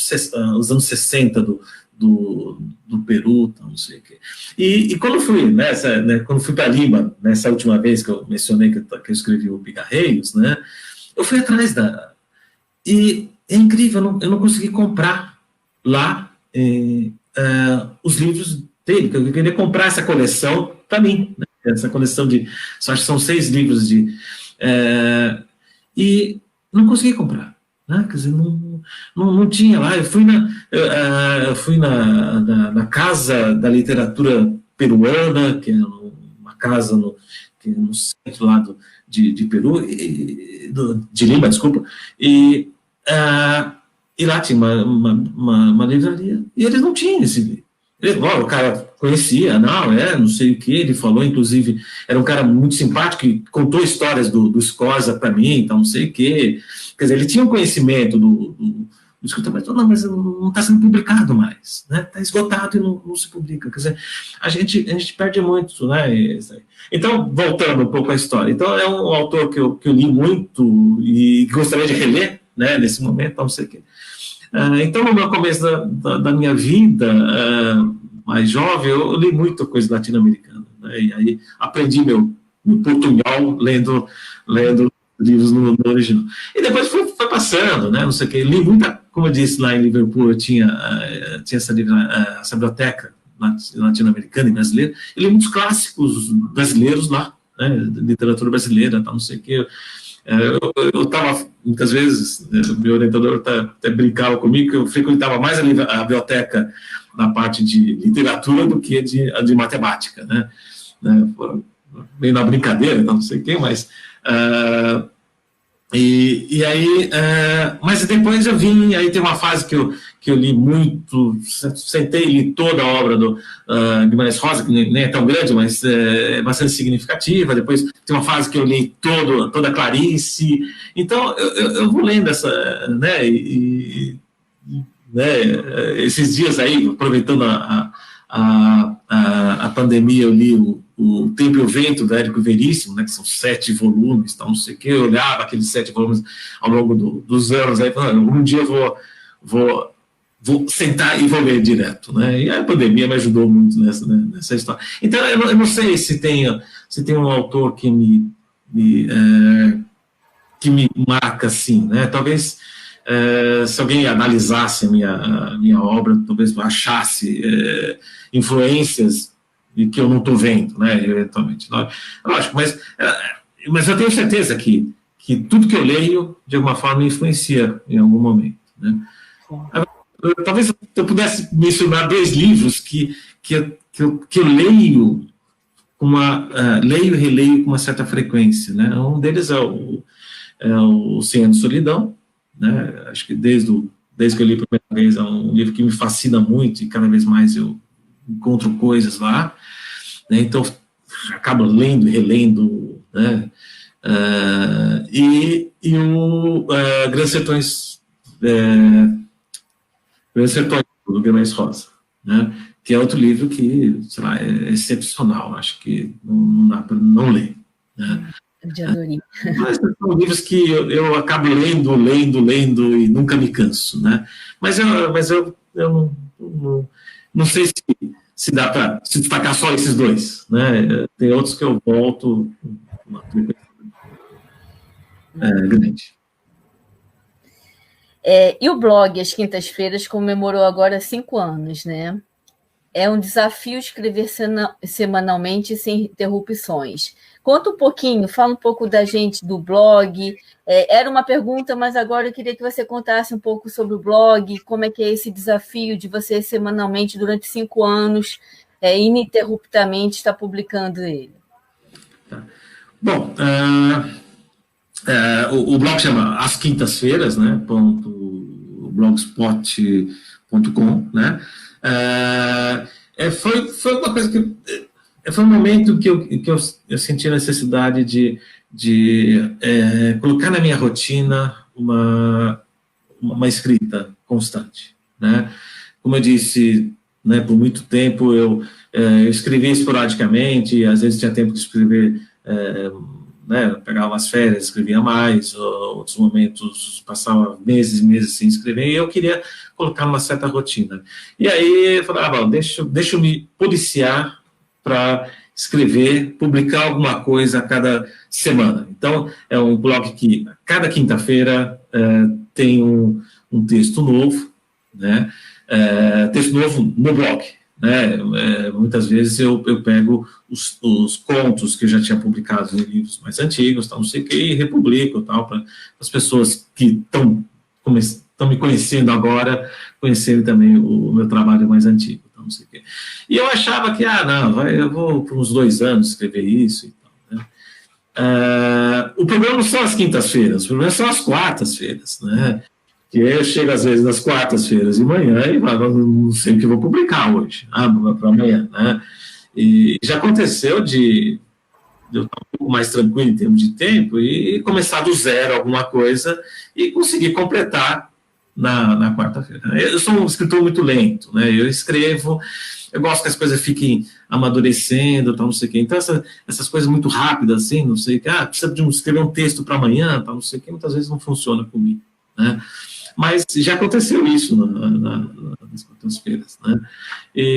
B: os anos 60 do Peru, tal, não sei o quê. E quando eu fui quando fui para Lima, nessa última vez que eu mencionei que eu escrevi o Pigarreios, né? Eu fui atrás e é incrível, eu não consegui comprar lá os livros dele, que eu queria comprar essa coleção para mim, né? Essa coleção acho que são 6 livros e não consegui comprar, né? Quer dizer, não tinha lá. Eu fui na Casa da Literatura Peruana, que é uma casa no centro lá de Peru, de Lima, desculpa, e lá tinha uma livraria, e eles não tinham esse livro, O cara conhecia, não sei o que, ele falou, inclusive, era um cara muito simpático, que contou histórias do Scosa para mim, então não sei o que. Quer dizer, ele tinha um conhecimento do escritor, mas não está sendo publicado mais, né? Está esgotado e não se publica. Quer dizer, a gente perde muito, né? Então, voltando um pouco à história. Então, é um autor que eu li muito e gostaria de reler, né, nesse momento, não sei o que. Então, no meu começo da minha vida mais jovem, eu li muita coisa latino-americana, né? E aí aprendi meu portunhol lendo livros no original. E depois foi passando, né? Não sei o que. Li muita, como eu disse, lá em Liverpool, eu tinha essa biblioteca latino-americana e brasileira. Eu li muitos clássicos brasileiros lá, né? Literatura brasileira, tal, não sei o que. Eu estava, muitas vezes, o meu orientador até brincava comigo, que eu frequentava mais a biblioteca na parte de literatura do que de matemática, né? Meio na brincadeira, não sei o quê, mas... E aí... mas depois eu vim, aí tem uma fase que eu li muito, sentei e li toda a obra do Guimarães Rosa, que nem é tão grande, mas é bastante significativa. Depois tem uma fase que eu li toda a Clarice. Então, eu vou lendo essa... né, né, esses dias aí, aproveitando a pandemia, eu li o Tempo e o Vento, da Érico Veríssimo, né, que são 7 volumes, então, não sei o que, eu olhava aqueles 7 volumes ao longo dos anos, aí, um dia eu vou sentar e vou ler direto, né, e a pandemia me ajudou muito nessa história. Então, eu não sei se tem um autor que me marca assim, né, talvez... se alguém analisasse a minha obra, talvez achasse influências que eu não estou vendo, né, eventualmente. Lógico, mas eu tenho certeza que tudo que eu leio, de alguma forma, influencia em algum momento, né. Talvez eu pudesse mencionar 2 livros que eu leio leio e releio com uma certa frequência, né. Um deles é o 100 Anos de Solidão, né? Acho que desde que eu li a primeira vez, é um livro que me fascina muito e cada vez mais eu encontro coisas lá, né? Então acabo lendo e relendo, né? E o Grandes Sertões do Guimarães Rosa, né? Que é outro livro que, sei lá, é excepcional, acho que não dá para não ler, né? Mas são livros que eu acabo lendo e nunca me canso, né? Mas eu não sei se dá para se destacar só esses 2, né? Tem outros que eu volto uma frequência grande.
A: E o blog As Quintas-Feiras comemorou agora 5 anos, né? É um desafio escrever semanalmente sem interrupções. Conta um pouquinho, fala um pouco da gente do blog. Era uma pergunta, mas agora eu queria que você contasse um pouco sobre o blog, como é que é esse desafio de você semanalmente, durante 5 anos, ininterruptamente, estar publicando ele.
B: Tá. Bom, o blog chama As Quintas-Feiras, né? .blogspot.com, né? Foi uma coisa que... Foi um momento que eu senti a necessidade de colocar na minha rotina uma escrita constante, né? Como eu disse, né, por muito tempo eu escrevia esporadicamente, às vezes tinha tempo de escrever, né, pegava umas férias, escrevia mais, outros momentos passava meses e meses sem escrever, e eu queria colocar uma certa rotina. E aí eu falei, deixa eu me policiar para escrever, publicar alguma coisa a cada semana. Então, é um blog que, cada quinta-feira, tem um texto novo, né? Texto novo no blog, né? Muitas vezes eu pego os contos que eu já tinha publicado em livros mais antigos, tal, não sei o que, e republico, tal, para as pessoas que estão me conhecendo agora, conhecerem também o meu trabalho mais antigo. Não sei o quê. E eu achava que, eu vou por uns 2 anos escrever isso e tal, né? O problema não são as quintas-feiras, o problema são as quartas-feiras, né? Que eu chego, às vezes, nas quartas-feiras de manhã e falo, não sei o que eu vou publicar hoje, para amanhã, né? E já aconteceu de eu estar um pouco mais tranquilo em termos de tempo e começar do zero alguma coisa e conseguir completar na quarta-feira. Eu sou um escritor muito lento, né? Eu escrevo, eu gosto que as coisas fiquem amadurecendo, tal, não sei o quê. Então, essas coisas muito rápidas, assim, não sei o quê, precisa escrever um texto para amanhã, tal, não sei o quê, muitas vezes não funciona comigo, né? Mas já aconteceu isso nas quartas-feiras, né?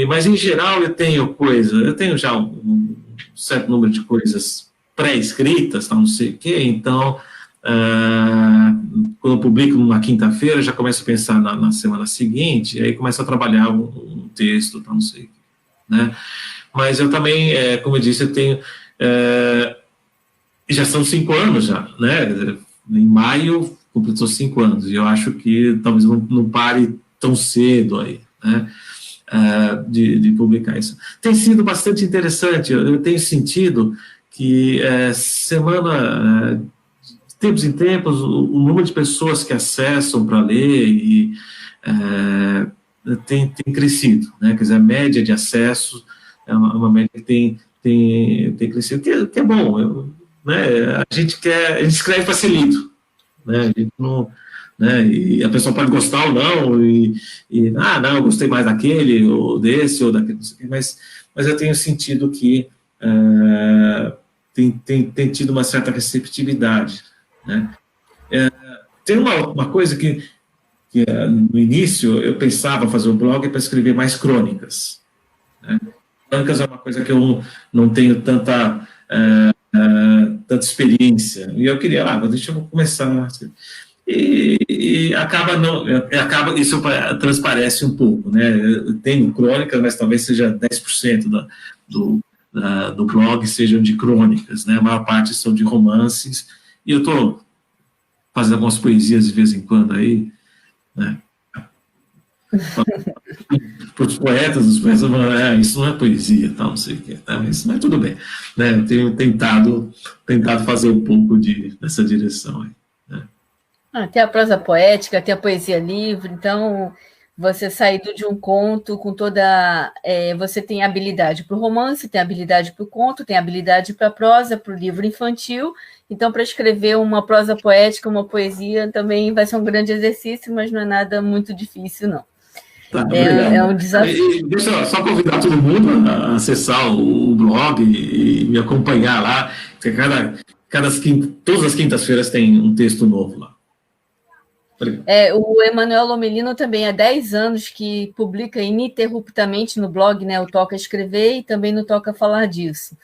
B: Mas, em geral, eu tenho já um certo número de coisas pré-escritas, não sei o quê, então, quando eu publico na quinta-feira, já começo a pensar na semana seguinte, aí começo a trabalhar um texto, não sei o quê, né? Mas eu também, como eu disse, eu tenho... já são 5 anos já, né? Em maio completou 5 anos, e eu acho que talvez não pare tão cedo aí, né? De publicar isso. Tem sido bastante interessante, eu tenho sentido que de tempos em tempos, o número de pessoas que acessam para ler tem crescido, né? Quer dizer, a média de acesso é uma média que tem crescido, que é bom, né? A gente escreve para ser lido, né? A gente não... Né, e a pessoa pode gostar ou não, não, eu gostei mais daquele, ou desse, ou daquele, mas eu tenho sentido que tem tido uma certa receptividade, né? Tem uma coisa que no início eu pensava fazer um blog para escrever mais crônicas, né? Crônicas é uma coisa que eu não tenho tanta experiência, e eu queria, deixa eu começar a escrever. E acaba isso transparece um pouco, né? Eu tenho crônicas, mas talvez seja 10% do blog sejam de crônicas, né? A maior parte são de romances, e eu estou fazendo algumas poesias de vez em quando aí, né? Para os poetas falam, isso não é poesia, tal, não sei o quê, tá? Mas tudo bem, né? Eu tenho tentado fazer um pouco nessa direção aí.
A: Tem a prosa poética, tem a poesia livre, então você saindo de um conto com toda... você tem habilidade para o romance, tem habilidade para o conto, tem habilidade para a prosa, para o livro infantil, então para escrever uma prosa poética, uma poesia, também vai ser um grande exercício, mas não é nada muito difícil, não.
B: Tá, é um
A: desafio.
B: Deixa eu só convidar todo mundo a acessar o blog e me acompanhar lá, porque todas as quintas-feiras tem um texto novo lá.
A: O Emanuel Lomelino também há 10 anos que publica ininterruptamente no blog, né, o Toca Escrever, e também no Toca Falar Disso.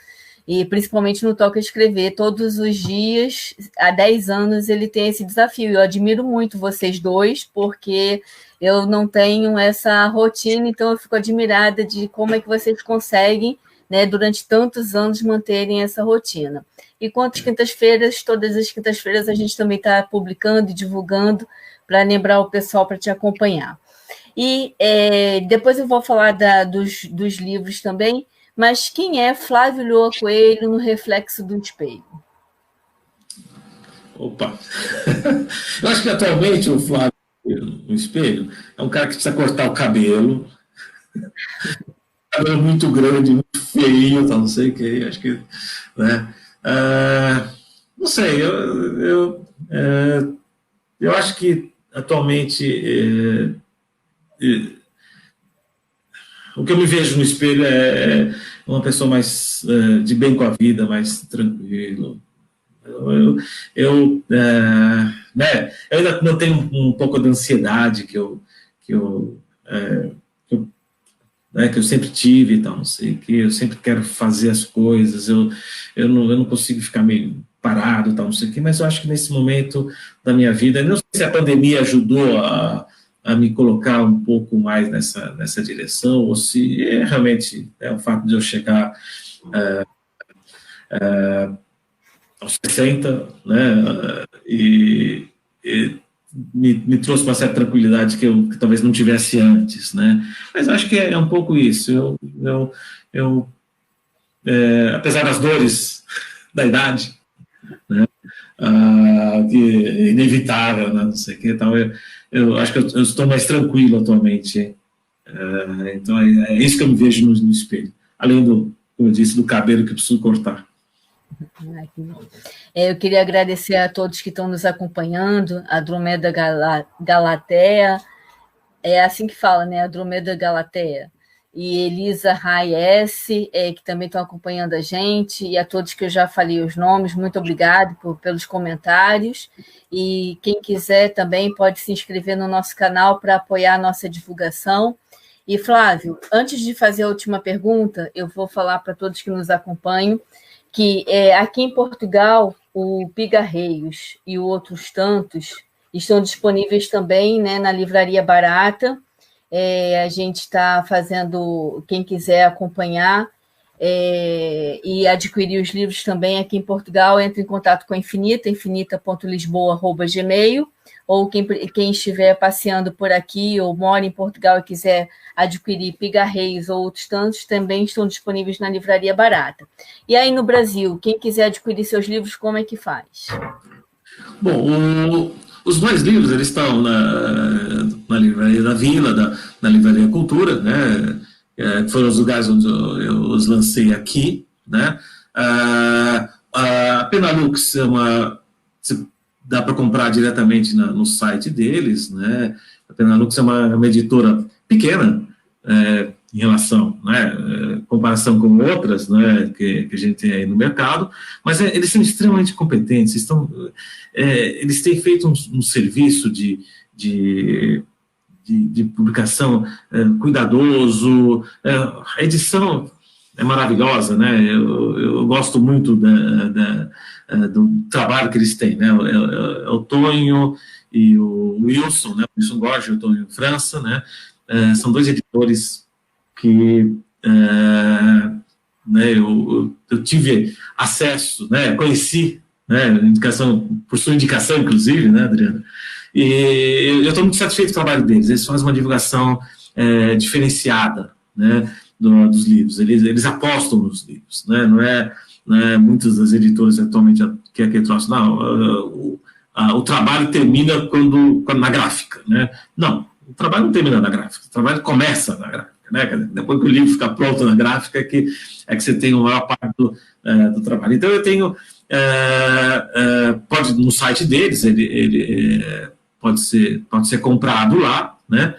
A: E principalmente no Toca Escrever, todos os dias, há 10 anos, ele tem esse desafio. Eu admiro muito vocês dois, porque eu não tenho essa rotina, então eu fico admirada de como é que vocês conseguem, né, durante tantos anos, manterem essa rotina. E quanto às quintas-feiras, todas as quintas-feiras a gente também está publicando e divulgando para lembrar o pessoal para te acompanhar. E depois eu vou falar dos livros também, mas quem é Flávio Lhoa Coelho no Reflexo do Espelho?
B: Opa! Eu acho que atualmente o Flávio no espelho é um cara que precisa cortar o cabelo, cabelo muito grande, muito feio, não sei o que, acho que, né? Não sei, eu acho que atualmente o que eu me vejo no espelho é uma pessoa mais de bem com a vida, mais tranquilo. Eu ainda mantenho um pouco da ansiedade que eu sempre tive e tal, não sei, que eu sempre quero fazer as coisas, eu não consigo ficar meio parado, tal, não sei o que, mas eu acho que nesse momento da minha vida, não sei se a pandemia ajudou a me colocar um pouco mais nessa direção, ou se realmente é o fato de eu chegar aos 60, né, e me trouxe uma certa tranquilidade que talvez não tivesse antes, né? Mas acho que é um pouco isso. Apesar das dores da idade, né? que é inevitável, né? Não sei o que tal. Eu acho que eu estou mais tranquilo atualmente. Então é isso que eu me vejo no espelho. Além como eu disse, do cabelo que eu preciso cortar.
A: Ai, que bom. Eu queria agradecer a todos que estão nos acompanhando, a Dromeda Galatea, é assim que fala, né? A Dromeda Galatea. E Elisa Raies, que também estão acompanhando a gente, e a todos que eu já falei os nomes, muito obrigado pelos comentários. E quem quiser também pode se inscrever no nosso canal para apoiar a nossa divulgação. E, Flávio, antes de fazer a última pergunta, eu vou falar para todos que nos acompanham que aqui em Portugal, o Pigarreios e outros tantos estão disponíveis também, né, na Livraria Barata. A gente está fazendo, quem quiser acompanhar e adquirir os livros também aqui em Portugal, entre em contato com a Infinita, infinita.lisboa@gmail, ou quem estiver passeando por aqui ou mora em Portugal e quiser adquirir Pigarreios ou outros tantos, também estão disponíveis na Livraria Barata. E aí no Brasil, quem quiser adquirir seus livros, como é que faz?
B: Bom, os dois livros eles estão na Livraria da Vila, na Livraria Cultura, né? Que foram os lugares onde eu os lancei aqui, né? A Penalux dá para comprar diretamente no site deles, né? A Penalux é uma editora pequena em relação, né, comparação com outras, né, que a gente tem aí no mercado, mas eles são extremamente competentes, eles têm feito um serviço de publicação cuidadoso, a edição é maravilhosa, né? Eu gosto muito do trabalho que eles têm, né? O Tonho e o Wilson, né? O Wilson Gorge e o Tonho França, né? São dois editores que né, eu tive acesso, né? Conheci, né? Por sua indicação, inclusive, né, Adriana? E eu estou muito satisfeito com o trabalho deles. Eles fazem uma divulgação diferenciada, né, dos livros. Eles apostam nos livros, né? Não é muitas das editoras atualmente que é aquele troço, não, o trabalho termina quando na gráfica, né? Não, o trabalho não termina na gráfica, o trabalho começa na gráfica, né? Depois que o livro fica pronto na gráfica é que você tem a maior parte do trabalho. Então eu tenho no site deles ele pode ser comprado lá, né?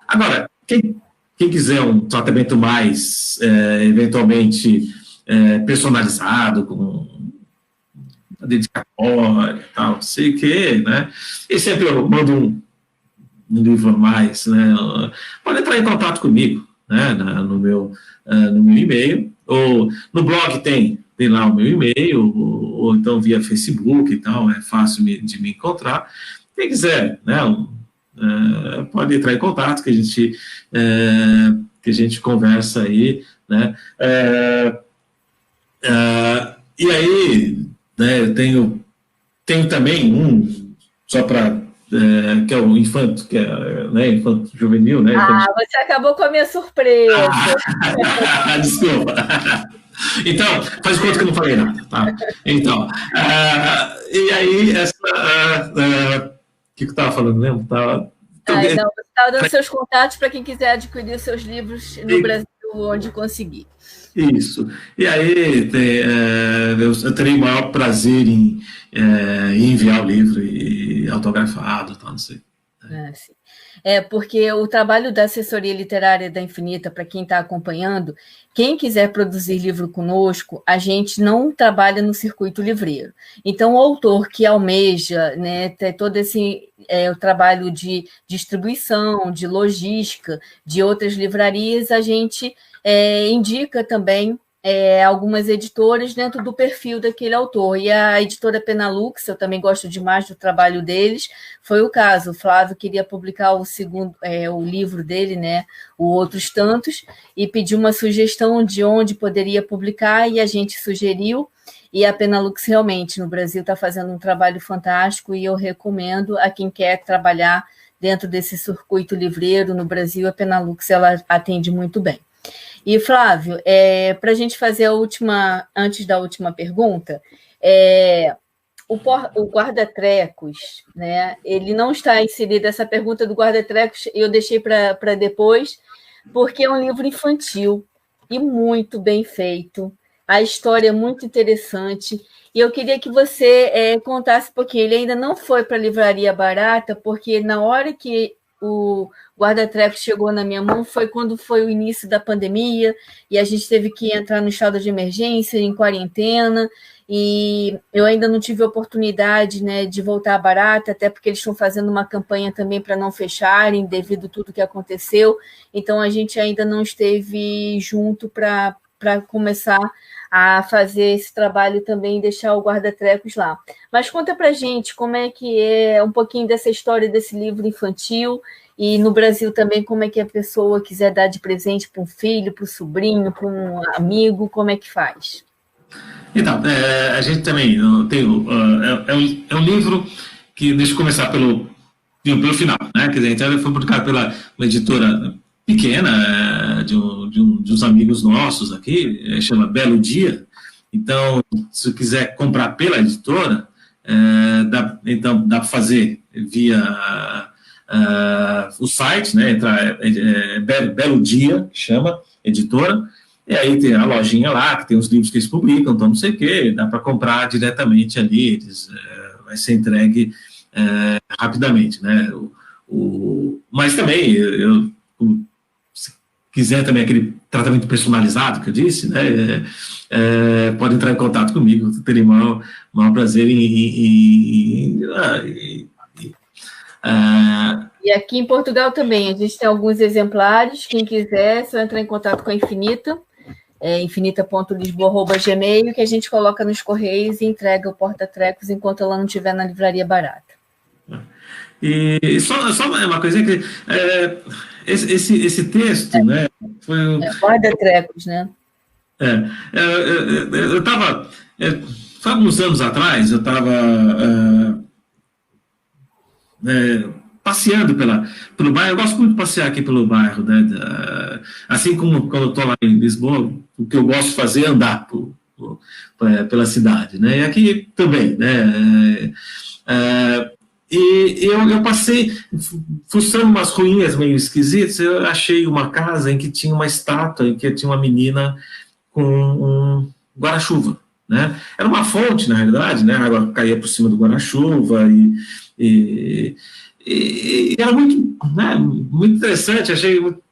B: Agora, quem quiser um tratamento mais eventualmente personalizado, com dedicatória e tal, não sei o quê, né? E sempre eu mando um livro a mais, né? Pode entrar em contato comigo, né? No meu e-mail, ou no blog tem lá o meu e-mail, ou então via Facebook e tal, é fácil de me encontrar. Quem quiser, né? Pode entrar em contato que a gente conversa aí, né? E aí, né, eu tenho também só para que é o Infanto, que é, né, Infanto Juvenil, né?
A: Você acabou com a minha surpresa.
B: Desculpa. Então, faz conta que eu não falei nada, tá? Então, e aí, o que eu estava falando mesmo?
A: Não, você estava dando seus contatos para quem quiser adquirir os seus livros no Brasil, onde conseguir.
B: Isso. E aí, eu terei o maior prazer em enviar o livro e autografado, tal, não sei.
A: Sim. Porque o trabalho da assessoria literária da Infinita, para quem está acompanhando, quem quiser produzir livro conosco, a gente não trabalha no circuito livreiro. Então, o autor que almeja, né, ter todo esse o trabalho de distribuição, de logística, de outras livrarias, a gente indica também algumas editoras dentro do perfil daquele autor. E a editora Penalux, eu também gosto demais do trabalho deles, foi o caso. O Flávio queria publicar o livro dele, né, o Outros Tantos, e pediu uma sugestão de onde poderia publicar, e a gente sugeriu, e a Penalux realmente no Brasil está fazendo um trabalho fantástico, e eu recomendo a quem quer trabalhar dentro desse circuito livreiro no Brasil, a Penalux ela atende muito bem. E, Flávio, para a gente fazer antes da última pergunta, o guarda-trecos, né? Ele não está inserido, essa pergunta do guarda-trecos eu deixei para depois, porque é um livro infantil e muito bem feito. A história é muito interessante. E eu queria que você contasse um pouquinho. Ele ainda não foi para a Livraria Barata, porque na hora que o guarda-trecos chegou na minha mão foi quando foi o início da pandemia, e a gente teve que entrar no estado de emergência, em quarentena, e eu ainda não tive oportunidade, né, de voltar à Barata, até porque eles estão fazendo uma campanha também para não fecharem, devido a tudo que aconteceu, então a gente ainda não esteve junto para começar a fazer esse trabalho também e deixar o guarda-trecos lá. Mas conta para a gente como é que é um pouquinho dessa história desse livro infantil, e no Brasil também como é que a pessoa quiser dar de presente para um filho, para um sobrinho, para um amigo, como é que faz?
B: Então, a gente também tem é um livro que, deixa eu começar pelo final, né? Quer dizer, então ele foi publicado pela uma editora pequena, de uns amigos nossos aqui, chama Belo Dia. Então, se você quiser comprar pela editora, então dá para fazer via o site, né? Belo Dia, que chama, editora, e aí tem a lojinha lá, que tem os livros que eles publicam, então não sei o quê, dá para comprar diretamente ali, vai ser entregue rapidamente, né? Mas também, se quiser também aquele tratamento personalizado que eu disse, né, pode entrar em contato comigo, teria o maior prazer
A: E aqui em Portugal também, a gente tem alguns exemplares, quem quiser, é só entrar em contato com a Infinita, infinita.lisboa@gmail, que a gente coloca nos correios e entrega o porta-trecos enquanto ela não estiver na Livraria Barata.
B: E só uma coisa que esse texto, né, foi
A: guarda-trecos, né?
B: Eu estava, há uns anos atrás, eu estava passeando pelo bairro. Eu gosto muito de passear aqui pelo bairro, né? Assim como quando eu estou lá em Lisboa, o que eu gosto de fazer é andar pela cidade, né? E aqui também, né? E eu passei, fuçando umas ruínas meio esquisitas, eu achei uma casa em que tinha uma estátua, em que tinha uma menina com um guarda-chuva, né? Era uma fonte, na realidade, né? A água caía por cima do guarda-chuva e era muito, né, muito interessante,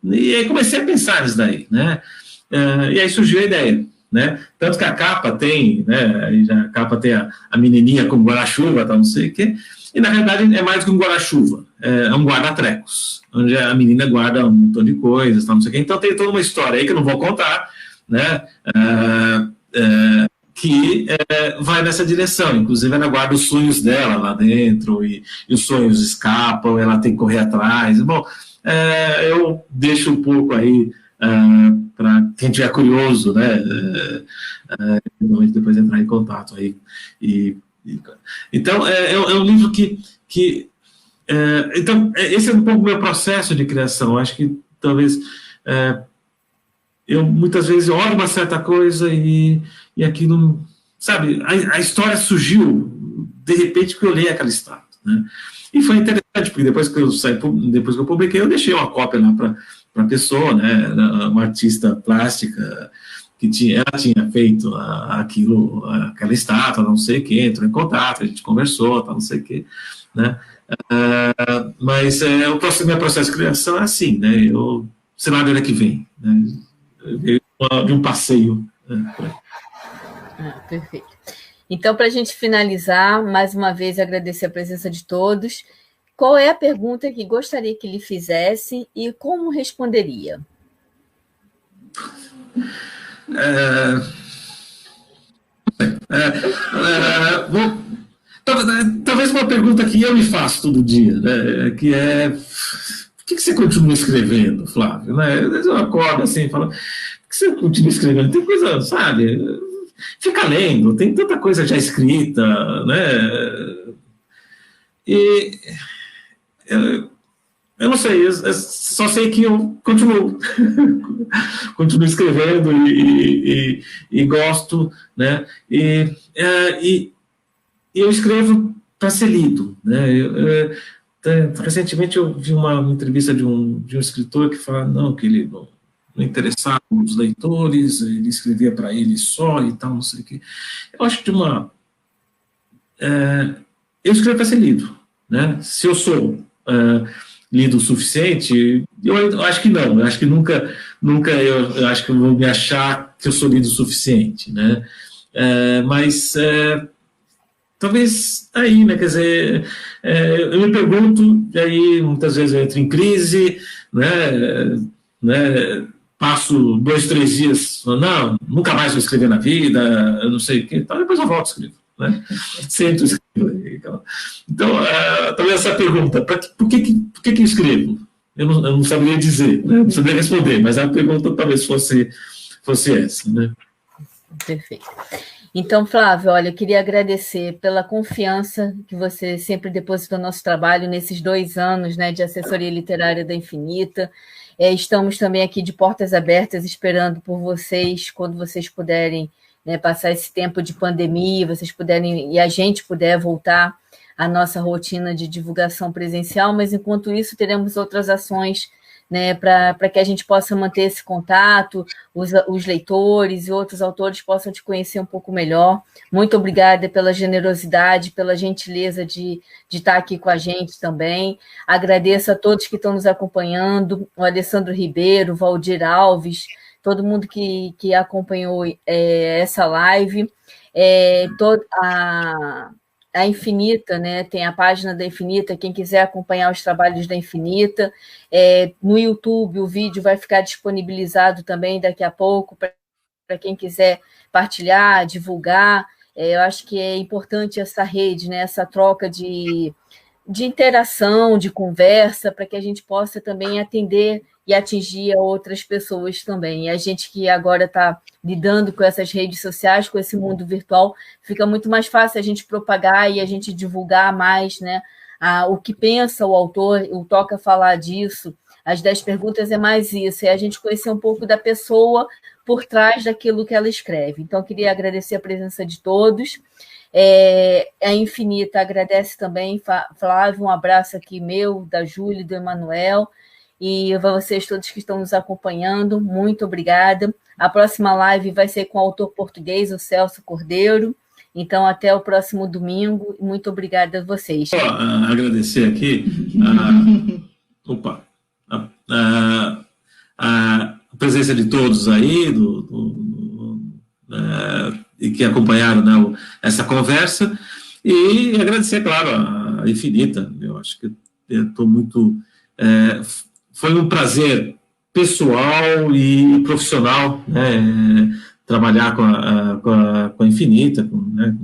B: e aí comecei a pensar nisso daí, né? E aí surgiu a ideia, né? Tanto que a capa tem, né? A capa tem a menininha com guarda-chuva, não sei o quê. E, na realidade, é mais que um guarda-chuva, é um guarda-trecos, onde a menina guarda um montão de coisas, não sei o quê. Então, tem toda uma história aí que eu não vou contar, né, que vai nessa direção. Inclusive, ela guarda os sonhos dela lá dentro, e os sonhos escapam, ela tem que correr atrás. Bom, eu deixo um pouco aí para quem estiver curioso, né, depois entrar em contato aí. Então, é um livro que então, esse é um pouco o meu processo de criação. Acho que talvez eu muitas vezes olho uma certa coisa e aquilo, sabe, a história surgiu de repente que eu olhei aquela estátua, né? E foi interessante, porque depois que eu publiquei, eu deixei uma cópia lá para a pessoa, né? Uma artista plástica que ela tinha feito aquela estátua, não sei o que, entrou em contato, a gente conversou, não sei o que, né? Mas o meu processo de criação é assim, né? Eu sei lá de onde é que vem, né? De um passeio. Né?
A: Perfeito. Então, para a gente finalizar, mais uma vez agradecer a presença de todos. Qual é a pergunta que gostaria que lhe fizesse e como responderia?
B: Bom, talvez uma pergunta que eu me faço todo dia, né, que é: por que você continua escrevendo, Flávio? Né? Às vezes eu acordo assim e falo: por que você continua escrevendo? Tem coisa, sabe? Fica lendo, tem tanta coisa já escrita, né? E eu não sei, eu só sei que eu continuo escrevendo e gosto, né? E eu escrevo para ser lido, né? Recentemente eu vi uma entrevista de um escritor que fala não, que ele não interessava os leitores, ele escrevia para ele só e tal, não sei o quê. Eu acho que eu escrevo para ser lido, né? Se eu sou lido o suficiente, eu acho que não, eu acho que nunca eu acho que eu vou me achar que eu sou lido o suficiente, né? Mas talvez aí, né, quer dizer, eu me pergunto, e aí muitas vezes eu entro em crise, né, passo 2, 3 dias, não, nunca mais vou escrever na vida, eu não sei o que, então depois eu volto e escrevo, né, sempre escrevo. Então, talvez essa pergunta, por que eu escrevo? Eu não saberia dizer, né, não saberia responder, mas a pergunta talvez fosse essa, né.
A: Perfeito. Então, Flávio, olha, eu queria agradecer pela confiança que você sempre depositou no nosso trabalho nesses 2 anos, né, de assessoria literária da Infinita. Estamos também aqui de portas abertas, esperando por vocês, quando vocês puderem, né, passar esse tempo de pandemia, vocês puderem, e a gente puder voltar à nossa rotina de divulgação presencial, mas enquanto isso teremos outras ações, né, para que a gente possa manter esse contato, os leitores e outros autores possam te conhecer um pouco melhor. Muito obrigada pela generosidade, pela gentileza de estar aqui com a gente também. Agradeço a todos que estão nos acompanhando, o Alessandro Ribeiro, o Valdir Alves, todo mundo que acompanhou essa live. A Infinita, né? Tem a página da Infinita, quem quiser acompanhar os trabalhos da Infinita. No YouTube, o vídeo vai ficar disponibilizado também daqui a pouco, para quem quiser partilhar, divulgar. Eu acho que é importante essa rede, né? Essa troca de interação, de conversa, para que a gente possa também atender e atingir a outras pessoas também. E a gente que agora está lidando com essas redes sociais, com esse mundo virtual, fica muito mais fácil a gente propagar e a gente divulgar mais, né, o que pensa o autor, o Toca falar disso. As 10 perguntas é mais isso, é a gente conhecer um pouco da pessoa por trás daquilo que ela escreve. Então, queria agradecer a presença de todos. A Infinita agradece também, Flávio, um abraço aqui meu, da Júlia e do Emanuel, e a vocês todos que estão nos acompanhando, muito obrigada. A próxima live vai ser com o autor português, o Celso Cordeiro. Então, até o próximo domingo, e muito obrigada a vocês.
B: Agradecer aqui a presença de todos aí, e que acompanharam, né, essa conversa, e agradecer, claro, a Infinita. Eu acho que eu estou muito... foi um prazer pessoal e profissional, né, trabalhar com a Infinita, né,